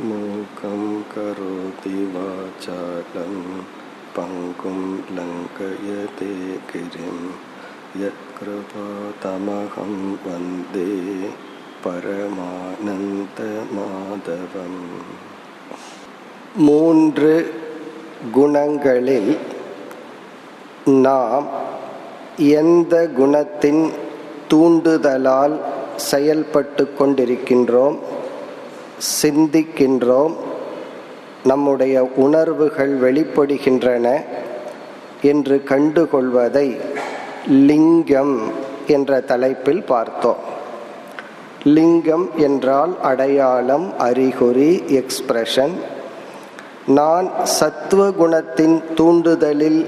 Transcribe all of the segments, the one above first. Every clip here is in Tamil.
மூகம் கரோதி வாசாலம் பங்கும் லங்கயதே கிரிம் யத்கிருபாதமஹம் வந்தே பரமானந்த மாதவம். 3 குணங்களில் நாம் எந்த குணத்தின் தூண்டுதலால் செயல்பட்டு கொண்டிருக்கின்றோம், சிந்திக்கின்றோம், நம்முடைய உணர்வுகள் வெளிப்படுகின்றன என்று கண்டுகொள்வதை லிங்கம் என்ற தலைப்பில் பார்த்தோம். லிங்கம் என்றால் அடையாளம், அறிகுறி, எக்ஸ்பிரஷன். நான் சத்துவ குணத்தின் தூண்டுதலில்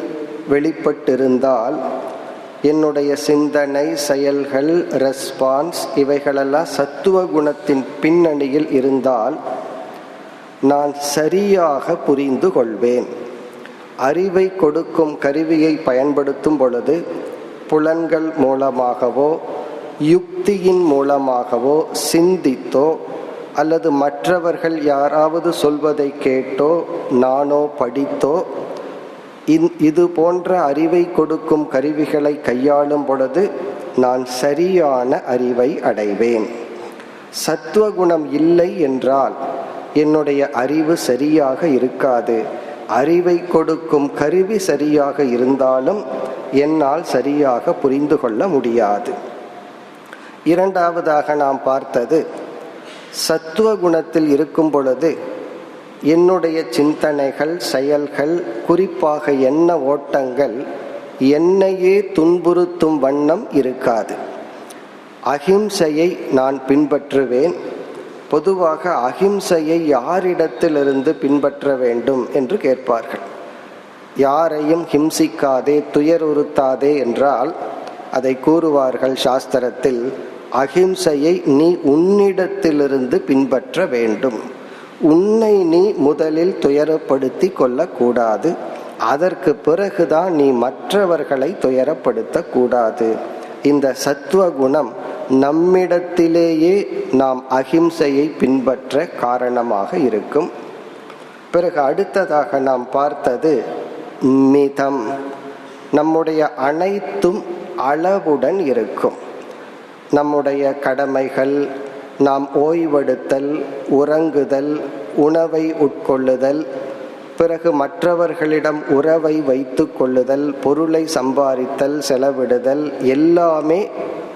வெளிப்பட்டிருந்தால் என்னுடைய சிந்தனை, செயல்கள், ரெஸ்பான்ஸ் இவைகளெல்லாம் சத்துவ குணத்தின் பின்னணியில் இருந்தால் நான் சரியாக புரிந்து கொள்வேன். அறிவை கொடுக்கும் கருவியை பயன்படுத்தும் பொழுது புலன்கள் மூலமாகவோ யுக்தியின் மூலமாகவோ சிந்தித்தோ அல்லது மற்றவர்கள் யாராவது சொல்வதை கேட்டோ நானோ படித்தோ இது போன்ற அறிவை கொடுக்கும் கருவிகளை கையாளும் பொழுது நான் சரியான அறிவை அடைவேன். சத்துவகுணம் இல்லை என்றால் என்னுடைய அறிவு சரியாக இருக்காது. அறிவை கொடுக்கும் கருவி சரியாக இருந்தாலும் என்னால் சரியாக புரிந்து கொள்ள முடியாது. இரண்டாவதாக நாம் பார்த்தது, சத்துவ குணத்தில் இருக்கும் பொழுது என்னுடைய சிந்தனைகள், செயல்கள், குறிப்பாக எண்ண ஓட்டங்கள் என்னையே துன்புறுத்தும் வண்ணம் இருக்காது. அஹிம்சையை நான் பின்பற்றுவேன். பொதுவாக அஹிம்சையை யாரிடத்திலிருந்து பின்பற்ற வேண்டும் என்று கேட்பார்கள். யாரையும் ஹிம்சிக்காதே, துயருறுத்தாதே என்றால் அதை கூறுவார்கள் சாஸ்திரத்தில், அஹிம்சையை நீ உன்னிடத்திலிருந்து பின்பற்ற வேண்டும். உன்னை நீ முதலில் துயரப்படுத்தி கொள்ளக்கூடாது. அதற்கு பிறகுதான் நீ மற்றவர்களை துயரப்படுத்தக்கூடாது. இந்த சத்துவ குணம் நம்மிடத்திலேயே நாம் அஹிம்சையை பின்பற்ற காரணமாக இருக்கும். பிறகு அடுத்ததாக நாம் பார்த்தது மிதம். நம்முடைய அனைத்தும் அளவுடன் இருக்கும். நம்முடைய கடமைகள், நாம் ஓய்வெடுத்தல், உறங்குதல், உணவை உட்கொள்ளுதல், பிறகு மற்றவர்களிடம் உறவை வைத்து கொள்ளுதல், பொருளை சம்பாதித்தல், செலவிடுதல் எல்லாமே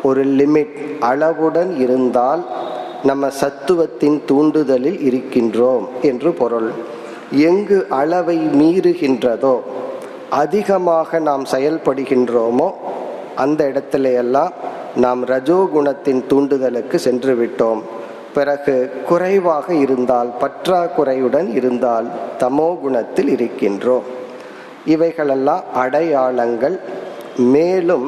ஒரு லிமிட், அளவுடன் இருந்தால் நம்ம சத்துவத்தின் தூண்டுதலில் இருக்கின்றோம் என்று பொருள். எங்கு அளவை மீறுகின்றதோ, அதிகமாக நாம் செயல்படுகின்றோமோ அந்த இடத்துல எல்லாம் நாம் ரஜோகுணத்தின் தூண்டுதலுக்கு சென்று விட்டோம். பிறகு குறைவாக இருந்தால், பற்றாக்குறையுடன் இருந்தால் தமோ குணத்தில் இருக்கின்றோம். இவைகளெல்லாம் அடையாளங்கள். மேலும்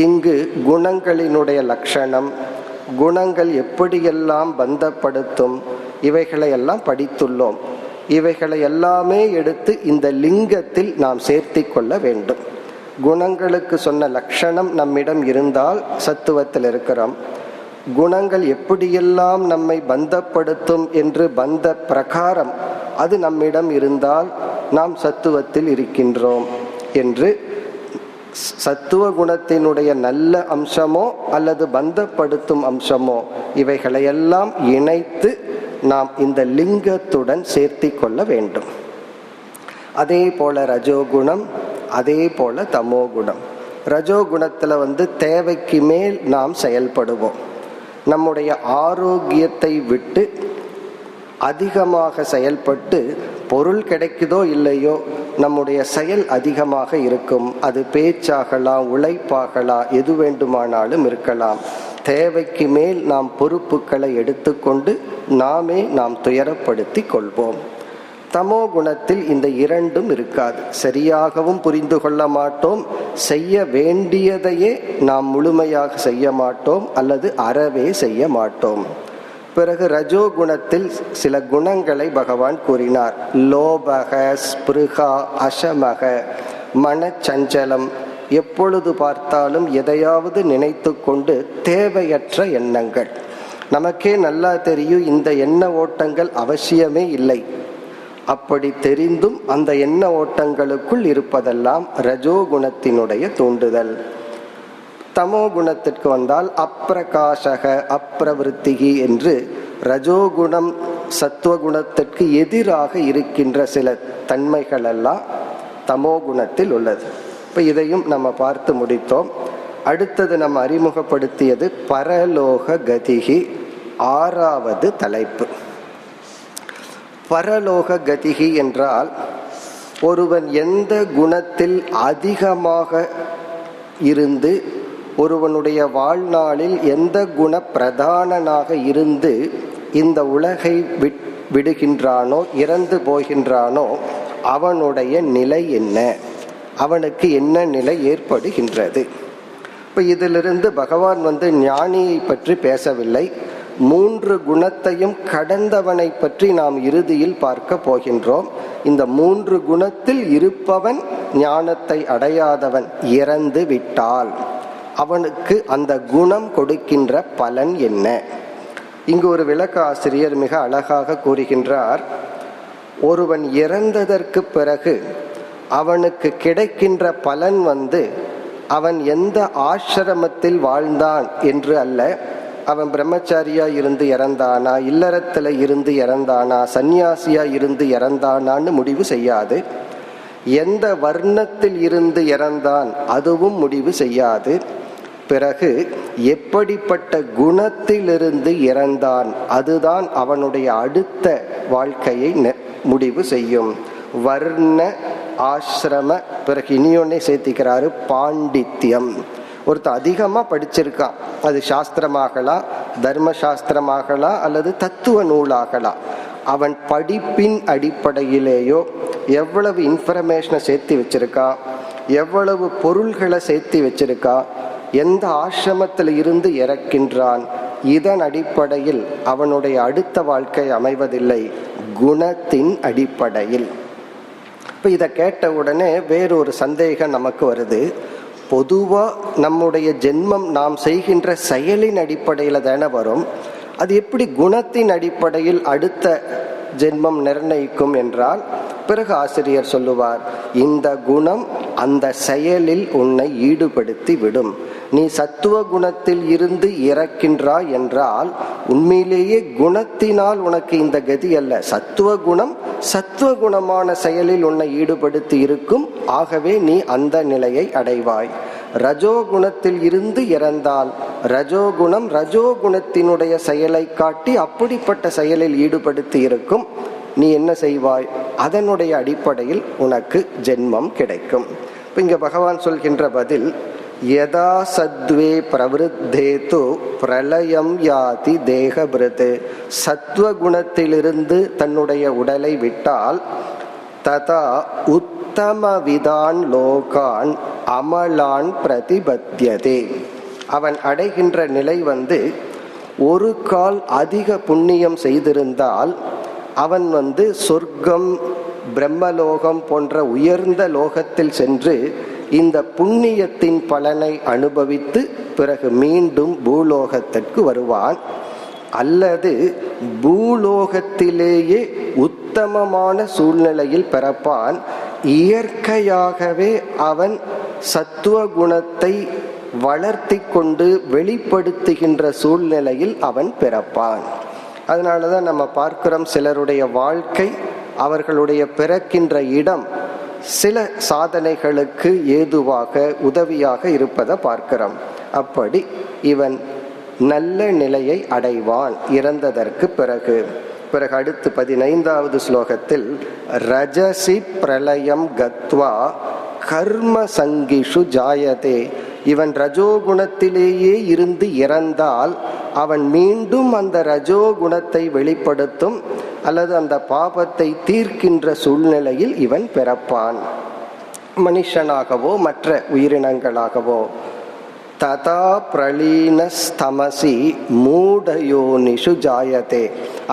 இங்கு குணங்களினுடைய லட்சணம், குணங்கள் எப்படியெல்லாம் பந்தப்படுத்தும், இவைகளையெல்லாம் படித்துள்ளோம். இவைகளை எல்லாமே எடுத்து இந்த லிங்கத்தில் நாம் சேர்த்தி கொள்ள வேண்டும். குணங்களுக்கு சொன்ன லட்சணம் நம்மிடம் இருந்தால் சத்துவத்தில் இருக்கிறோம். குணங்கள் எப்படியெல்லாம் நம்மை பந்தப்படுத்தும் என்று பந்த பிரகாரம் அது நம்மிடம் இருந்தால் நாம் சத்துவத்தில் இருக்கின்றோம் என்று சத்துவ குணத்தினுடைய நல்ல அம்சமோ அல்லது பந்தப்படுத்தும் அம்சமோ இவைகளையெல்லாம் இணைத்து நாம் இந்த லிங்கத்துடன் சேர்த்தி கொள்ள வேண்டும். அதே போல ரஜோகுணம், அதே போல தமோ குணம். ரஜோகுணத்தில் தேவைக்கு மேல் நாம் செயல்படுவோம். நம்முடைய ஆரோக்கியத்தை விட்டு அதிகமாக செயல்பட்டு பொருள் கிடைக்குதோ இல்லையோ நம்முடைய செயல் அதிகமாக இருக்கும். அது பேச்சாகலாம், உழைப்பாகலாம், எது வேண்டுமானாலும் இருக்கலாம். தேவைக்கு மேல் நாம் பொறுப்புகளை எடுத்துக்கொண்டு நாம் துயரப்படுத்தி கொள்வோம். தமோ குணத்தில் இந்த இரண்டும் இருக்காது. சரியாகவும் புரிந்து கொள்ள மாட்டோம், செய்ய வேண்டியதையே நாம் முழுமையாக செய்ய மாட்டோம் அல்லது அறவே செய்ய மாட்டோம். பிறகு ரஜோகுணத்தில் சில குணங்களை பகவான் கூறினார். லோபக, ஸ்பிருகா, அசமக, மனச்சஞ்சலம், எப்பொழுது பார்த்தாலும் எதையாவது நினைத்து கொண்டு தேவையற்ற எண்ணங்கள். நமக்கே நல்லா தெரியும் இந்த எண்ண ஓட்டங்கள் அவசியமே இல்லை. அப்படி தெரிந்தும் அந்த எண்ண ஓட்டங்களுக்குள் இருப்பதெல்லாம் ரஜோகுணத்தினுடைய தூண்டுதல். தமோ குணத்திற்கு வந்தால் அப்பிரகாசக அப்பிரவிருத்திகி என்று ரஜோகுணம் சத்துவகுணத்திற்கு எதிராக இருக்கின்ற சில தன்மைகள் எல்லாம் தமோ குணத்தில் உள்ளது. இப்போ இதையும் நம்ம பார்த்து முடித்தோம். அடுத்தது நம்ம அறிமுகப்படுத்தியது பரலோக கதிகி, 6வது தலைப்பு. பரலோக கதிகி என்றால் ஒருவன் எந்த குணத்தில் அதிகமாக இருந்து, ஒருவனுடைய வாழ்நாளில் எந்த குண பிரதானனாக இருந்து இந்த உலகை விடுகின்றானோ, இறந்து போகின்றானோ, அவனுடைய நிலை என்ன, அவனுக்கு என்ன நிலை ஏற்படுகின்றது. இப்போ இதிலிருந்து பகவான் ஞானியை பற்றி பேசவில்லை, 3 குணத்தையும் கடந்தவனை பற்றி நாம் இறுதியில் பார்க்க போகின்றோம். இந்த 3 குணத்தில் இருப்பவன், ஞானத்தை அடையாதவன் இறந்து விட்டால் அவனுக்கு அந்த குணம் கொடுக்கின்ற பலன் என்ன? இங்கு ஒரு விளக்க ஆசிரியர் மிக அழகாக கூறுகின்றார். ஒருவன் இறந்ததற்கு பிறகு அவனுக்கு கிடைக்கின்ற பலன் அவன் எந்த ஆசிரமத்தில் வாழ்ந்தான் என்று அல்ல, அவன் பிரம்மச்சாரியா இருந்து இறந்தானா, இல்லறத்துல இருந்து இறந்தானா, சந்நியாசியா இருந்து இறந்தானான்னு முடிவு செய்யாது. எந்த வர்ணத்தில் இருந்து இறந்தான் அதுவும் முடிவு செய்யாது. பிறகு எப்படிப்பட்ட குணத்திலிருந்து இறந்தான் அதுதான் அவனுடைய அடுத்த வாழ்க்கையை முடிவு செய்யும். வர்ண ஆசிரம, பிறகு இனியொன்னே சேர்த்திக்கிறாரு, பாண்டித்யம். ஒருத்தர் அதிகமாக படிச்சிருக்கான், அது சாஸ்திரமாகலாம், தர்ம சாஸ்திரமாகலாம், அல்லது தத்துவ நூலாகலாம். அவன் படிப்பின் அடிப்படையிலேயோ எவ்வளவு இன்ஃபர்மேஷனை சேர்த்து வச்சிருக்கா, எவ்வளவு பொருள்களை சேர்த்து வச்சிருக்கா, எந்த ஆசிரமத்தில் இருந்து இறக்கின்றான், இதன் அடிப்படையில் அவனுடைய அடுத்த வாழ்க்கை அமைவதில்லை, குணத்தின் அடிப்படையில். இப்போ இதை கேட்ட உடனே வேறொரு சந்தேகம் நமக்கு வருது. பொதுவாக நம்முடைய ஜென்மம் நாம் செய்கின்ற செயலின் அடிப்படையில் தானே வரும், அது எப்படி குணத்தின் அடிப்படையில் அடுத்த ஜென்மம் நிர்ணயிக்கும் என்றால், பிறகு ஆசிரியர் சொல்லுவார், இந்த குணம் அந்த செயலில் உன்னை ஈடுபடுத்தி விடும். நீ சத்துவ குணத்தில் இருந்து இறக்கின்றாய் என்றால் உண்மையிலேயே குணத்தினால் உனக்கு இந்த கதி அல்ல, சத்துவ குணம் சத்துவ குணமான செயலில் உன்னை ஈடுபடுத்தி இருக்கும். ஆகவே நீ அந்த நிலையை அடைவாய். ரஜோகுணத்தில் இருந்து இறந்தால் ரஜோகுணம் ரஜோகுணத்தினுடைய செயலை காட்டி அப்படிப்பட்ட செயலில் ஈடுபடுத்தி இருக்கும். நீ என்ன செய்வாய், அதனுடைய அடிப்படையில் உனக்கு ஜென்மம் கிடைக்கும். இங்க பகவான் சொல்கின்ற பதில், யதா சத்வே பிரவருத்தேது பிரளயம் யாதி தேகபிருத். சத்வகுணத்திலிருந்து தன்னுடைய உடலை விட்டால் ததா உத்தமவிதான் லோகான் அமலான் பிரதிபத்யதே. அவன் அடைகின்ற நிலை ஒரு கால் அதிக புண்ணியம் செய்திருந்தால் அவன் சொர்க்கம் பிரம்மலோகம் போன்ற உயர்ந்த லோகத்தில் சென்று இந்த புண்ணியத்தின் பலனை அனுபவித்து பிறகு மீண்டும் பூலோகத்திற்கு வருவான். அல்லது பூலோகத்திலேயே உத்தமமான சூழ்நிலையில் பிறப்பான். இயற்கையாகவே அவன் சத்துவ குணத்தை வளர்த்தி கொண்டு வெளிப்படுத்துகின்ற சூழ்நிலையில் அவன் பிறப்பான். அதனாலதான் நம்ம பார்க்கிறோம், சிலருடைய வாழ்க்கை, அவர்களுடைய பிறக்கின்ற இடம் சில சாதனைகளுக்கு ஏதுவாக உதவியாக இருப்பதை பார்க்கிறோம். அப்படி இவன் நல்ல நிலையை அடைவான் இறந்ததற்கு பிறகு. பிறகு அடுத்து 15வது ஸ்லோகத்தில் ரஜசி பிரளயம் கத்வா கர்ம சங்கிஷு ஜாயதே. இவன் ரஜோகுணத்திலேயே இருந்து இறந்தால் அவன் மீண்டும் அந்த ரஜோகுணத்தை வெளிப்படுத்தும் அல்லது அந்த பாபத்தை தீர்க்கின்ற சூழ்நிலையில் இவன் பிறப்பான், மனுஷனாகவோ மற்ற உயிரினங்களாகவோ. ததா பிரளீனஸ்தமசி மூடயோனிஷு ஜாயதே.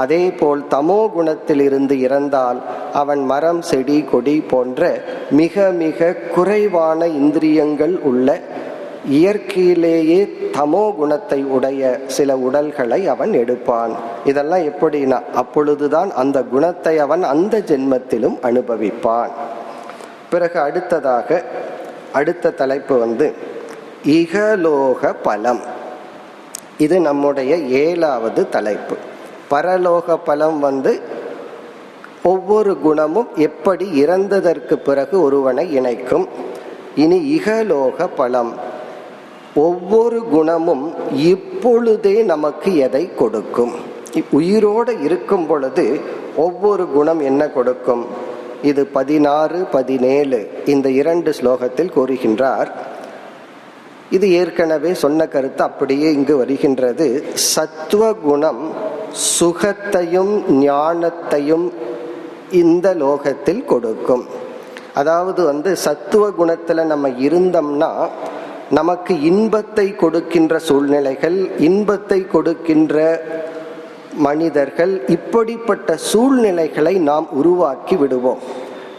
அதே போல் தமோ குணத்தில் இருந்து இறந்தால் அவன் மரம் செடி கொடி போன்ற மிக மிக குறைவான இந்திரியங்கள் உள்ள இயற்கையிலேயே தமோ குணத்தை உடைய சில உடல்களை அவன் எடுப்பான். இதெல்லாம் எப்படின்னா, அப்பொழுதுதான் அந்த குணத்தை அவன் அந்த ஜென்மத்திலும் அனுபவிப்பான். பிறகு அடுத்த தலைப்பு இகலோக பலம். இது நம்முடைய 7வது தலைப்பு. பரலோக பலம் ஒவ்வொரு குணமும் எப்படி இறந்ததற்கு பிறகு ஒருவனை இணைக்கும். இனி இகலோக பலம், ஒவ்வொரு குணமும் இப்பொழுதே நமக்கு எதை கொடுக்கும். உயிரோடு இருக்கும் பொழுது ஒவ்வொரு குணம் என்ன கொடுக்கும்? இது 16, 17 இந்த 2 ஸ்லோகத்தில் கூறுகின்றார். இது ஏற்கனவே சொன்ன கருத்து அப்படியே இங்கு வருகின்றது. சத்துவ குணம் சுகத்தையும் ஞானத்தையும் இந்த லோகத்தில் கொடுக்கும். அதாவது சத்துவ குணத்துல நம்ம இருந்தோம்னா நமக்கு இன்பத்தை கொடுக்கின்ற சூழ்நிலைகள், இன்பத்தை கொடுக்கின்ற மனிதர்கள், இப்படிப்பட்ட சூழ்நிலைகளை நாம் உருவாக்கி விடுவோம்.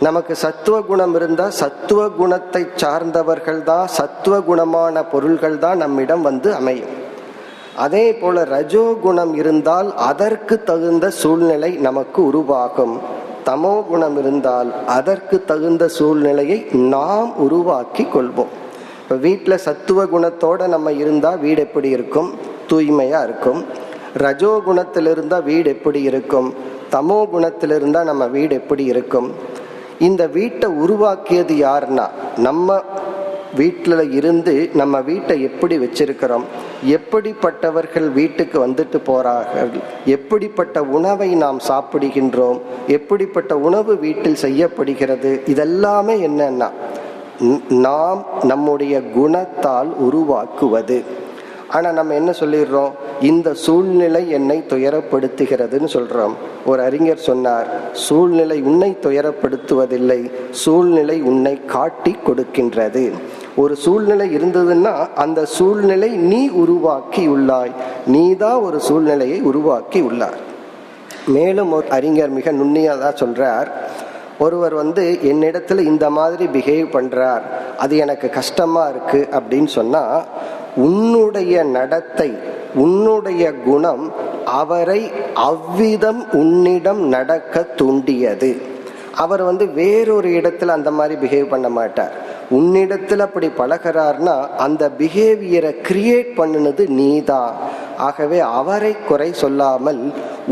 நமக்கு சத்துவ குணம் இருந்தால் சத்துவ குணத்தை சார்ந்தவர்கள் தான், சத்துவ குணமான பொருள்கள் தான் நம்மிடம் அமையும். அதே போல ரஜோகுணம் இருந்தால் அதற்கு தகுந்த சூழ்நிலை நமக்கு உருவாகும். தமோ குணம் இருந்தால் அதற்கு தகுந்த சூழ்நிலையை நாம் உருவாக்கி கொள்வோம். இப்போ வீட்டில் சத்துவ குணத்தோட நம்ம இருந்தால் வீடு எப்படி இருக்கும்? தூய்மையா இருக்கும். ரஜோ குணத்தில் இருந்தால் வீடு எப்படி இருக்கும்? தமோ குணத்தில் இருந்தால் நம்ம வீடு எப்படி இருக்கும்? இந்த வீட்டை உருவாக்கியது யாருன்னா, நம்ம வீட்டில் இருந்து நம்ம வீட்டை எப்படி வச்சிருக்கிறோம், எப்படிப்பட்டவர்கள் வீட்டுக்கு வந்துட்டு போறார்கள், எப்படிப்பட்ட உணவை நாம் சாப்பிடுகின்றோம், எப்படிப்பட்ட உணவு வீட்டில் செய்யப்படுகிறது, இதெல்லாமே என்னன்னா நாம் நம்முடைய குணத்தால் உருவாக்குவது. ஆனால் நம்ம என்ன சொல்லிடுறோம்? இந்த சூழ்நிலை என்னை துயரப்படுத்துகிறதுன்னு சொல்றோம். ஒரு அறிஞர் சொன்னார், சூழ்நிலை உன்னை துயரப்படுத்துவதில்லை, சூழ்நிலை உன்னை காட்டி கொடுக்கின்றது. ஒரு சூழ்நிலை இருந்ததுன்னா அந்த சூழ்நிலை நீ உருவாக்கி உள்ளாய், நீதான் ஒரு சூழ்நிலையை உருவாக்கி உள்ளார். மேலும் ஒரு அறிஞர் மிக நுண்ணியதா சொல்றார், ஒருவர் என்னிடத்துல இந்த மாதிரி பிஹேவ் பண்றார், அது எனக்கு கஷ்டமா இருக்கு அப்படின்னு சொன்னா, உன்னுடைய நடத்தை, உன்னுடைய குணம் அவரை அவ்விதம் உன்னிடம் நடக்க தூண்டியது. அவர் வேறொரு இடத்துல அந்த மாதிரி பிஹேவ் பண்ண மாட்டார். உன்னிடத்துல அப்படி பழகிறார்னா அந்த பிஹேவியரை கிரியேட் பண்ணினது நீதான். ஆகவே அவரை குறை சொல்லாமல்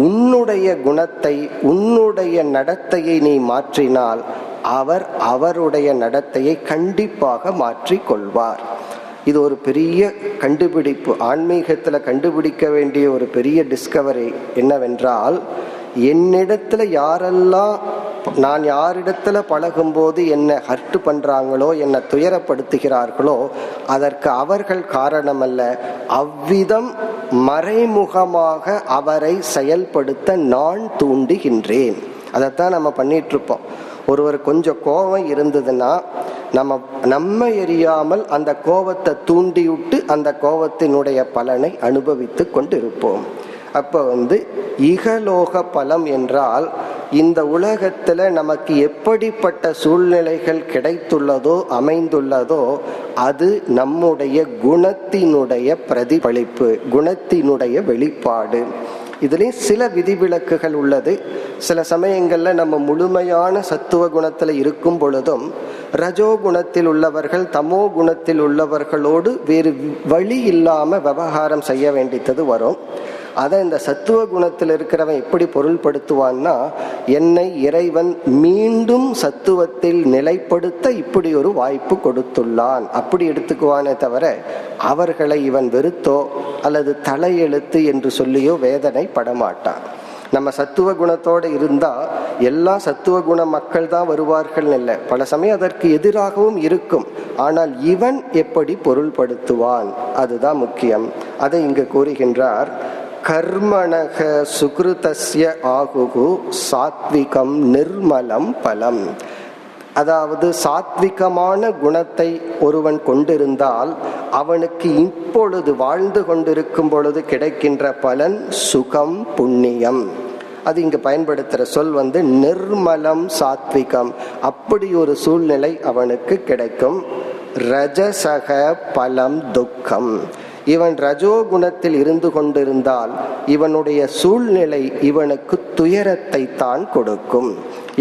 உன்னுடைய குணத்தை, உன்னுடைய நடத்தையை நீ மாற்றினால் அவர் அவருடைய நடத்தையை கண்டிப்பாக மாற்றிக் கொள்வார். இது ஒரு பெரிய கண்டுபிடிப்பு. ஆன்மீகத்தில் கண்டுபிடிக்க வேண்டிய ஒரு பெரிய டிஸ்கவரி என்னவென்றால், என்னிடத்துல யாரெல்லாம், நான் யாரிடத்துல பழகும்போது என்னை ஹர்ட் பண்றாங்களோ, என்னை துயரப்படுத்துகிறார்களோ, அதற்கு அவர்கள் காரணமல்ல, அவ்விதம் மறைமுகமாக அவரை செயல்படுத்த நான் தூண்டுகின்றேன். அதைத்தான் நம்ம பண்ணிட்டு இருப்போம். ஒருவர் கொஞ்சம் கோபம் இருந்ததுன்னா நம்ம எரியாமல் அந்த கோபத்தை தூண்டிவிட்டு அந்த கோபத்தினுடைய பலனை அனுபவித்து கொண்டு இருப்போம். அப்போ இகலோக பலம் என்றால், இந்த உலகத்துல நமக்கு எப்படிப்பட்ட சூழ்நிலைகள் கிடைத்துள்ளதோ, அமைந்துள்ளதோ, அது நம்முடைய குணத்தினுடைய பிரதிபலிப்பு, குணத்தினுடைய வெளிப்பாடு. இதுலேயும் சில விதிவிலக்குகள் உள்ளது. சில சமயங்கள்ல நம்ம முழுமையான சத்துவ குணத்துல இருக்கும் பொழுதும் ரஜோ குணத்தில் உள்ளவர்கள் தமோ குணத்தில் உள்ளவர்களோடு வேறு வழி இல்லாம விவகாரம் செய்ய வேண்டியது வரும். அதை இந்த சத்துவ குணத்தில் இருக்கிறவன் எப்படி பொருள்படுத்துவான்னா, என்னை இறைவன் மீண்டும் சத்துவத்தில் நிலைப்படுத்த இப்படி ஒரு வாய்ப்பு கொடுத்துள்ளான், அப்படி எடுத்துக்குவானே தவிர அவர்களை இவன் வெறுத்தோ அல்லது தலையெழுத்து என்று சொல்லியோ வேதனை படமாட்டான். நம்ம சத்துவ குணத்தோடு இருந்தா எல்லா சத்துவ குண மக்கள் தான் வருவார்கள் இல்லை, பல சமயம் அதற்கு எதிராகவும் இருக்கும். ஆனால் இவன் எப்படி பொருள்படுத்துவான், அதுதான் முக்கியம். அதை இங்கு கூறுகின்றார். கர்மணக சுக்ருதஸ்ய ஆகுகு சாத்விகம் நிர்மலம் பலம். அதாவது சாத்விகமான குணத்தை ஒருவன் கொண்டிருந்தால் அவனுக்கு இப்பொழுது வாழ்ந்து கொண்டிருக்கும் பொழுது கிடைக்கின்ற பலன் சுகம், புண்ணியம். அது இங்கு பயன்படுத்துகிற சொல் நிர்மலம் சாத்விகம். அப்படி ஒரு சூழ்நிலை அவனுக்கு கிடைக்கும். ரஜசக பலம் துக்கம். இவன் ரஜோகுணத்தில் இருந்து கொண்டிருந்தால் இவனுடைய சூழ்நிலை இவனுக்கு துயரத்தை தான் கொடுக்கும்.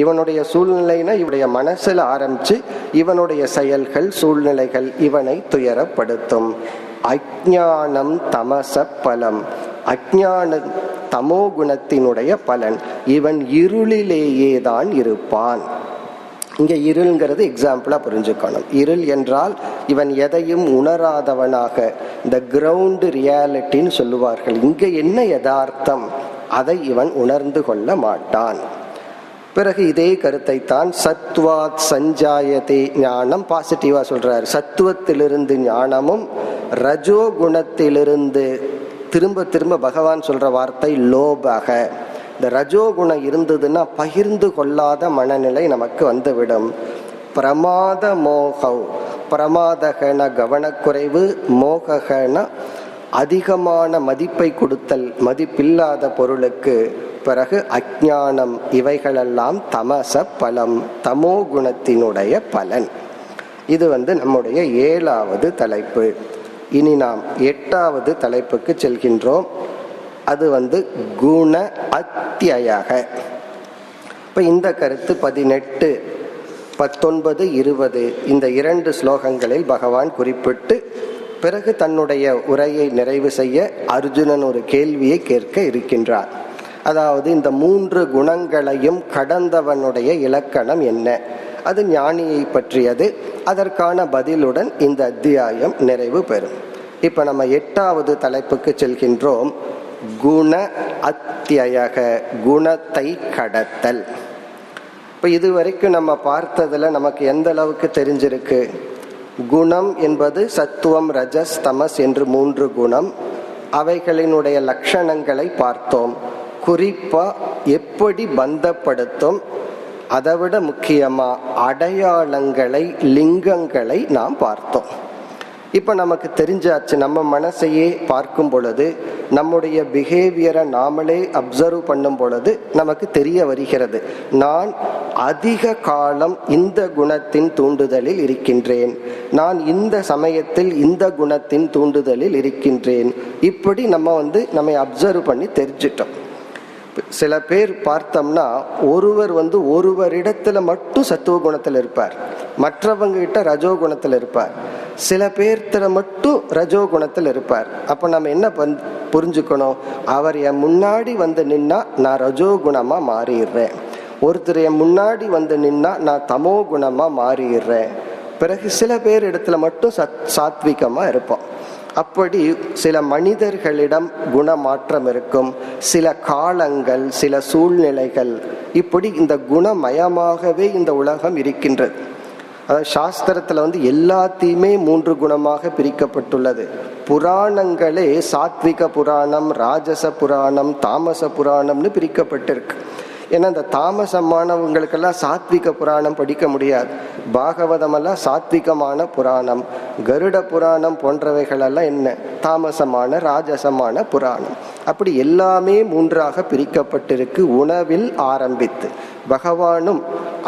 இவனுடைய சூழ்நிலைனா இவனுடைய மனசில் ஆரம்பிச்சு இவனுடைய செயல்கள் சூழ்நிலைகள் இவனை துயரப்படுத்தும். அஞ்ஞானம் தமச பலம். அஞ்ஞான தமோ குணத்தினுடைய பலன், இவன் இருளிலேயே தான் இருப்பான். இங்க இருள்ங்கிறது எக்ஸாம்பிளா புரிஞ்சுக்கணும். இருள் என்றால் இவன் எதையும் உணராதவனாக, இந்த கிரவுண்ட் ரியாலிட்டின்னு சொல்லுவார்கள். இங்க என்ன யதார்த்தம் அதை இவன் உணர்ந்து கொள்ள மாட்டான். பிறகு இதே கருத்தை தான் சத்வாத் சஞ்சாயதே ஞானம் பாசிட்டிவா சொல்றார். சத்துவத்திலிருந்து ஞானமும் ரஜோகுணத்திலிருந்து திரும்ப திரும்ப பகவான் சொல்ற வார்த்தை லோபக. இந்த ரஜோகுணம் இருந்ததுன்னா பகிர்ந்து கொள்ளாத மனநிலை நமக்கு வந்துவிடும். பிரமாத மோகம். பிரமாதகன கவனக்குறைவு, மோகன அதிகமான மதிப்பை கொடுத்தல், மதிப்பில்லாத பொருளுக்கு. பிறகு அஞ்ஞானம். இவைகளெல்லாம் தமச பலம், தமோ குணத்தினுடைய பலன். இது நம்முடைய 7வது தலைப்பு. இனி நாம் 8வது தலைப்புக்கு செல்கின்றோம். அது குண அத்தியக. இப்ப இந்த கருத்து 18, 19, 20 இந்த 2 ஸ்லோகங்களில் பகவான் குறிப்பிட்டு பிறகு தன்னுடைய உரையை நிறைவு செய்ய அர்ஜுனன் ஒரு கேள்வியை கேட்க இருக்கின்றார். அதாவது இந்த 3 குணங்களையும் கடந்தவனுடைய இலக்கணம் என்ன? அது ஞானியை பற்றியது. அதற்கான பதிலுடன் இந்த அத்தியாயம் நிறைவு பெறும். இப்ப நம்ம 8வது தலைப்புக்கு செல்கின்றோம். குண அத்தியக, குணத்தை கடத்தல். இப்ப இதுவரைக்கும் நம்ம பார்த்ததுல நமக்கு எந்த அளவுக்கு தெரிஞ்சிருக்கு? குணம் என்பது சத்துவம் ரஜஸ் தமஸ் என்று 3 குணம். அவைகளினுடைய லட்சணங்களை பார்த்தோம். குறிப்பா எப்படி பந்தப்படுத்தும், அதைவிட முக்கியமா அடையாளங்களை, லிங்கங்களை நாம் பார்த்தோம். இப்ப நமக்கு தெரிஞ்சாச்சு. நம்ம மனசையே பார்க்கும் பொழுது, நம்முடைய பிஹேவியரை நாமளே அப்சர்வ் பண்ணும் பொழுது நமக்கு தெரிய வருகிறது, நான் அதிக காலம் இந்த குணத்தின் தூண்டுதலில் இருக்கின்றேன், நான் இந்த சமயத்தில் இந்த குணத்தின் தூண்டுதலில் இருக்கின்றேன். இப்படி நம்ம நம்மை அப்சர்வ் பண்ணி தெரிஞ்சிட்டோம். சில பேர் பார்த்தோம்னா ஒருவரிடத்துல மட்டும் சத்துவ குணத்தில் இருப்பார், மற்றவங்க கிட்ட ரஜோ குணத்தில் இருப்பார். சில பேர்த்துல மட்டும் ரஜோ குணத்தில் இருப்பார். அப்ப நம்ம என்ன புரிஞ்சுக்கணும்? அவர் என் முன்னாடி நின்னா நான் ரஜோ குணமா மாறிடுறேன். ஒருத்தர் என் முன்னாடி நின்னா நான் தமோ குணமா மாறிடுறேன். பிறகு சில பேர் இடத்துல மட்டும் சாத்விகமா இருப்போம். அப்படி சில மனிதர்களிடம் குணமாற்றம் இருக்கும், சில காலங்கள், சில சூழ்நிலைகள், இப்படி இந்த குணமயமாகவே இந்த உலகம் இருக்கின்றது. அதாவது சாஸ்திரத்துல எல்லாத்தையுமே 3 குணமாக பிரிக்கப்பட்டுள்ளது. புராணங்களே சாத்விக புராணம், ராஜச புராணம், தாமச புராணம்னு பிரிக்கப்பட்டிருக்கு. ஏன்னா இந்த தாமசமானவங்களுக்கெல்லாம் சாத்விக புராணம் படிக்க முடியாது. பாகவதம் எல்லாம் சாத்விகமான புராணம், கருட புராணம் போன்றவைகளெல்லாம் என்ன தாமசமான ராஜசமான புராணம். அப்படி எல்லாமே 3ஆக பிரிக்கப்பட்டிருக்கு. உணவில் ஆரம்பித்து பகவானும்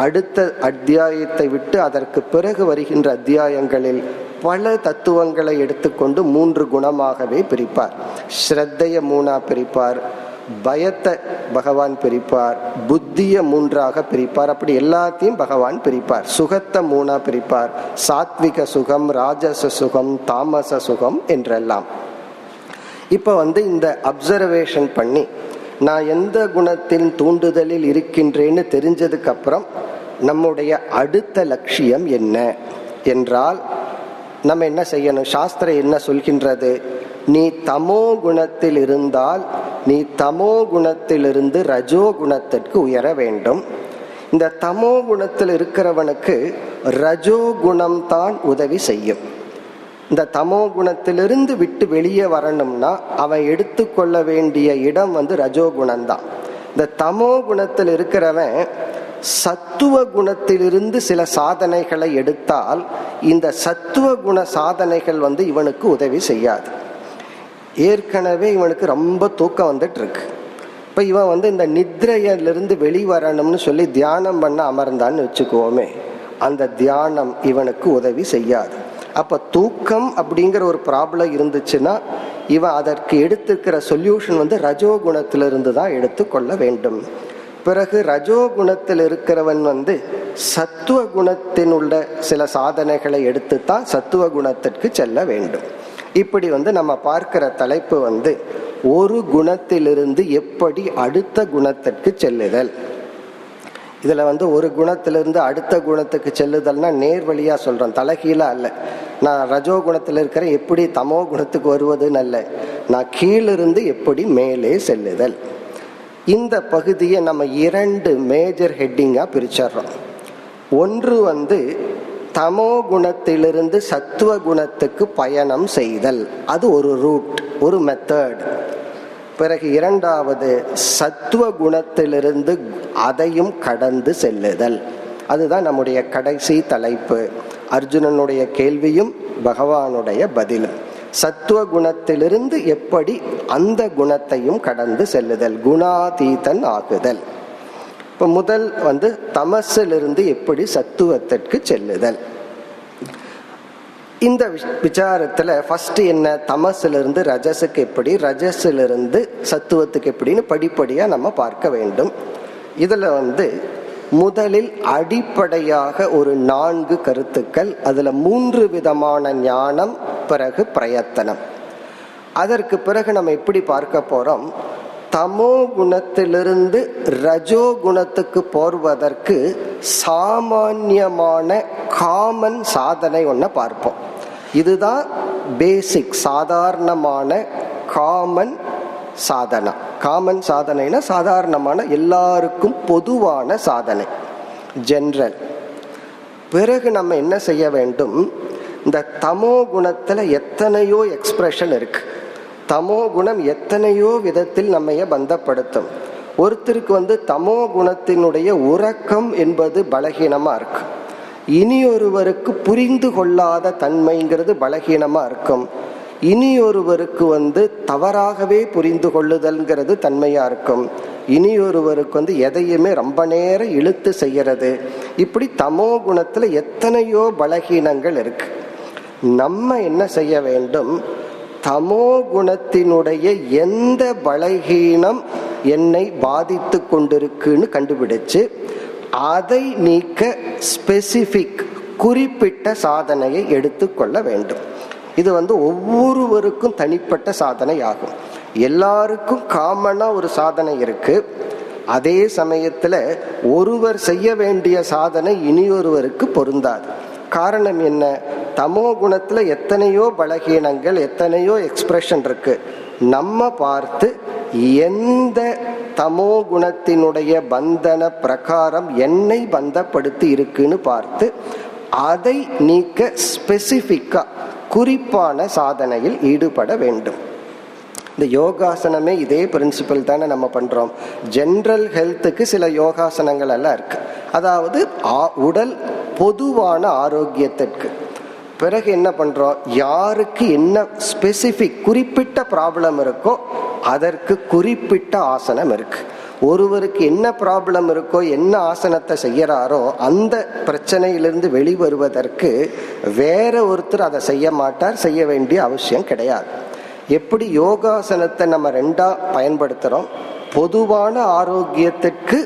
அடுத்த அத்தியாயத்தை விட்டு அதற்கு பிறகு வருகின்ற அத்தியாயங்களில் பல தத்துவங்களை எடுத்துக்கொண்டு 3 குணமாகவே பிரிப்பார். ஸ்ரத்தைய 3ஆ பிரிப்பார், பயத்தை பகவான் பிரிப்பார், புத்திய 3ஆக பிரிப்பார். அப்படி எல்லாத்தையும் பகவான் பிரிப்பார். சுகத்தை 3ஆ பிரிப்பார், சாத்விக சுகம், ராஜச சுகம், தாமச சுகம் என்றெல்லாம். இப்ப இந்த அப்சர்வேஷன் பண்ணி நான் எந்த குணத்தின் தூண்டுதலில் இருக்கின்றேன்னு தெரிஞ்சதுக்கு அப்புறம் நம்முடைய அடுத்த லட்சியம் என்ன என்றால், நம்ம என்ன செய்யணும்? சாஸ்திரம் என்ன சொல்கின்றது? நீ தமோ குணத்தில் இருந்தால் நீ தமோ குணத்திலிருந்து ரஜோ குணத்திற்கு உயர வேண்டும். இந்த தமோ குணத்தில் இருக்கிறவனுக்கு ரஜோ குணம் தான் உதவி செய்யும். இந்த தமோ குணத்திலிருந்து விட்டு வெளியே வரணும்னா அவன் எடுத்துக்கொள்ள வேண்டிய இடம் ரஜோ குணம்தான். இந்த தமோ குணத்தில் இருக்கிறவன் சத்துவ குணத்திலிருந்து சில சாதனைகளை எடுத்தால் இந்த சத்துவ குண சாதனைகள் இவனுக்கு உதவி செய்யாது. ஏற்கனவே இவனுக்கு ரொம்ப தூக்கம் வந்துட்டு இருக்கு. இப்ப இவன் இந்த நித்ரையிலிருந்து வெளிவரணும்னு சொல்லி தியானம் பண்ண அமர்ந்தான்னு வச்சுக்குவோமே, அந்த தியானம் இவனுக்கு உதவி செய்யாது. அப்ப தூக்கம் அப்படிங்கிற ஒரு ப்ராப்ளம் இருந்துச்சுன்னா இவன் அதற்கு எடுத்துக்கிற சொல்யூஷன் ரஜோகுணத்திலிருந்து தான் எடுத்துக்கொள்ள வேண்டும். பிறகு ரஜோகுணத்தில் இருக்கிறவன் சத்துவ குணத்தின் உள்ள சில சாதனைகளை எடுத்துத்தான் சத்துவ குணத்திற்கு செல்ல வேண்டும். இப்படி நம்ம பார்க்கிற தலைப்பு ஒரு குணத்திலிருந்து எப்படி அடுத்த குணத்திற்கு செல்லுதல். இதுல ஒரு குணத்திலிருந்து அடுத்த குணத்துக்கு செல்லுதல்னா நேர் வழியா சொல்றேன், தலைகீழா அல்ல. நான் ரஜோ குணத்தில் இருக்கிற எப்படி தமோ குணத்துக்கு வருவதுன்னு அல்ல, நான் கீழிருந்து எப்படி மேலே செல்லுதல். இந்த பகுதியை நம்ம 2 மேஜர் ஹெட்டிங்கா பிரிச்சிடறோம். ஒன்று தமோ குணத்திலிருந்து சத்துவ குணத்துக்கு பயணம் செய்தல், அது ஒரு ரூட், ஒரு மெத்தட். பிறகு இரண்டாவது சத்துவ குணத்திலிருந்து அதையும் கடந்து செல்லுதல், அதுதான் நம்முடைய கடைசி தலைப்பு. அர்ஜுனனுடைய கேள்வியும் பகவானுடைய பதிலும். சத்துவ குணத்திலிருந்து எப்படி அந்த குணத்தையும் கடந்து செல்லுதல், குணாதீதன் ஆகுதல். இப்ப முதல் தமசிலிருந்து எப்படி சத்துவத்திற்கு செல்லுதல். இந்த விசாரத்துல ஃபர்ஸ்ட் என்ன, தமசிலிருந்து ரஜசுக்கு எப்படி, ரஜசிலிருந்து சத்துவத்துக்கு எப்படின்னு படிப்படியா நம்ம பார்க்க வேண்டும். இதுல முதலில் அடிப்படையாக ஒரு 4 கருத்துக்கள், அதுல 3 விதமான ஞானம், பிறகு பிரயத்தனம். அதற்கு பிறகு நம்ம எப்படி பார்க்க போறோம், தமோ குணத்திலிருந்து ரஜோ குணத்துக்கு போர்வதற்கு சாமான்யமான காமன் சாதனை ஒன்ன பார்ப்போம். இதுதான் பேசிக், சாதாரணமான காமன் சாதனை. காமன் சாதனைனா சாதாரணமான எல்லாருக்கும் பொதுவான சாதனை, ஜெனரல். பிறகு நம்ம என்ன செய்ய வேண்டும், இந்த தமோ குணத்துல எத்தனையோ எக்ஸ்பிரஷன் இருக்கு. தமோ குணம் எத்தனையோ விதத்தில் நம்மைய பந்தப்படுத்தும். ஒருத்தருக்கு தமோ குணத்தினுடைய உறக்கம் என்பது பலகீனமா இருக்கு, இனியொருவருக்கு புரிந்து கொள்ளாத தன்மைங்கிறது பலகீனமா இருக்கும், இனியொருவருக்கு தவறாகவே புரிந்து கொள்ளுதல்ங்கிறது தன்மையா இருக்கும், இனியொருவருக்கு எதையுமே ரொம்ப நேரம் இழுத்து செய்யறது. இப்படி தமோ குணத்துல எத்தனையோ பலகீனங்கள் இருக்கு. நம்ம என்ன செய்ய வேண்டும், தமோ குணத்தினுடைய எந்த பலகீனம் என்னை பாதித்து கொண்டிருக்குன்னு கண்டுபிடிச்சு அதை நீக்க ஸ்பெசிபிக், குறிப்பிட்ட சாதனையை எடுத்துக்கொள்ள வேண்டும். இது ஒவ்வொருவருக்கும் தனிப்பட்ட சாதனை ஆகும். எல்லாருக்கும் காமனா ஒரு சாதனை இருக்கு, அதே சமயத்துல ஒருவர் செய்ய வேண்டிய சாதனை இனியொருவருக்கு பொருந்தாது. காரணம் என்ன, தமோ குணத்துல எத்தனையோ பலகீனங்கள், எத்தனையோ எக்ஸ்பிரஷன் இருக்கு. நம்ம பார்த்து எந்த தமோ குணத்தினுடைய பந்தன பிரகாரம் என்னை பந்தப்படுத்தி இருக்குன்னு பார்த்து அதை நீக்க ஸ்பெசிபிக்கா குறிப்பான சாதனையில் ஈடுபட வேண்டும். இந்த யோகாசனமே இதே பிரின்சிபல் தானே நம்ம பண்றோம். ஜெனரல் ஹெல்த்துக்கு சில யோகாசனங்கள் எல்லாம் இருக்கு, அதாவது உடல் பொதுவான ஆரோக்கியத்திற்கு. பிறகு என்ன பண்றோம், யாருக்கு என்ன ஸ்பெசிபிக் குறிப்பிட்ட ப்ராப்ளம் இருக்கோ அதற்கு குறிப்பிட்ட ஆசனம் இருக்கு. ஒருவருக்கு என்ன ப்ராப்ளம் இருக்கோ, என்ன ஆசனத்தை செய்யறாரோ அந்த பிரச்சனையிலிருந்து வெளிவருவதற்கு வேற ஒருத்தர் அதை செய்ய மாட்டார், செய்ய வேண்டிய அவசியம் கிடையாது. எப்படி யோகாசனத்தை நம்ம 2ஆ பயன்படுத்துறோம், பொதுவான ஆரோக்கியத்துக்கு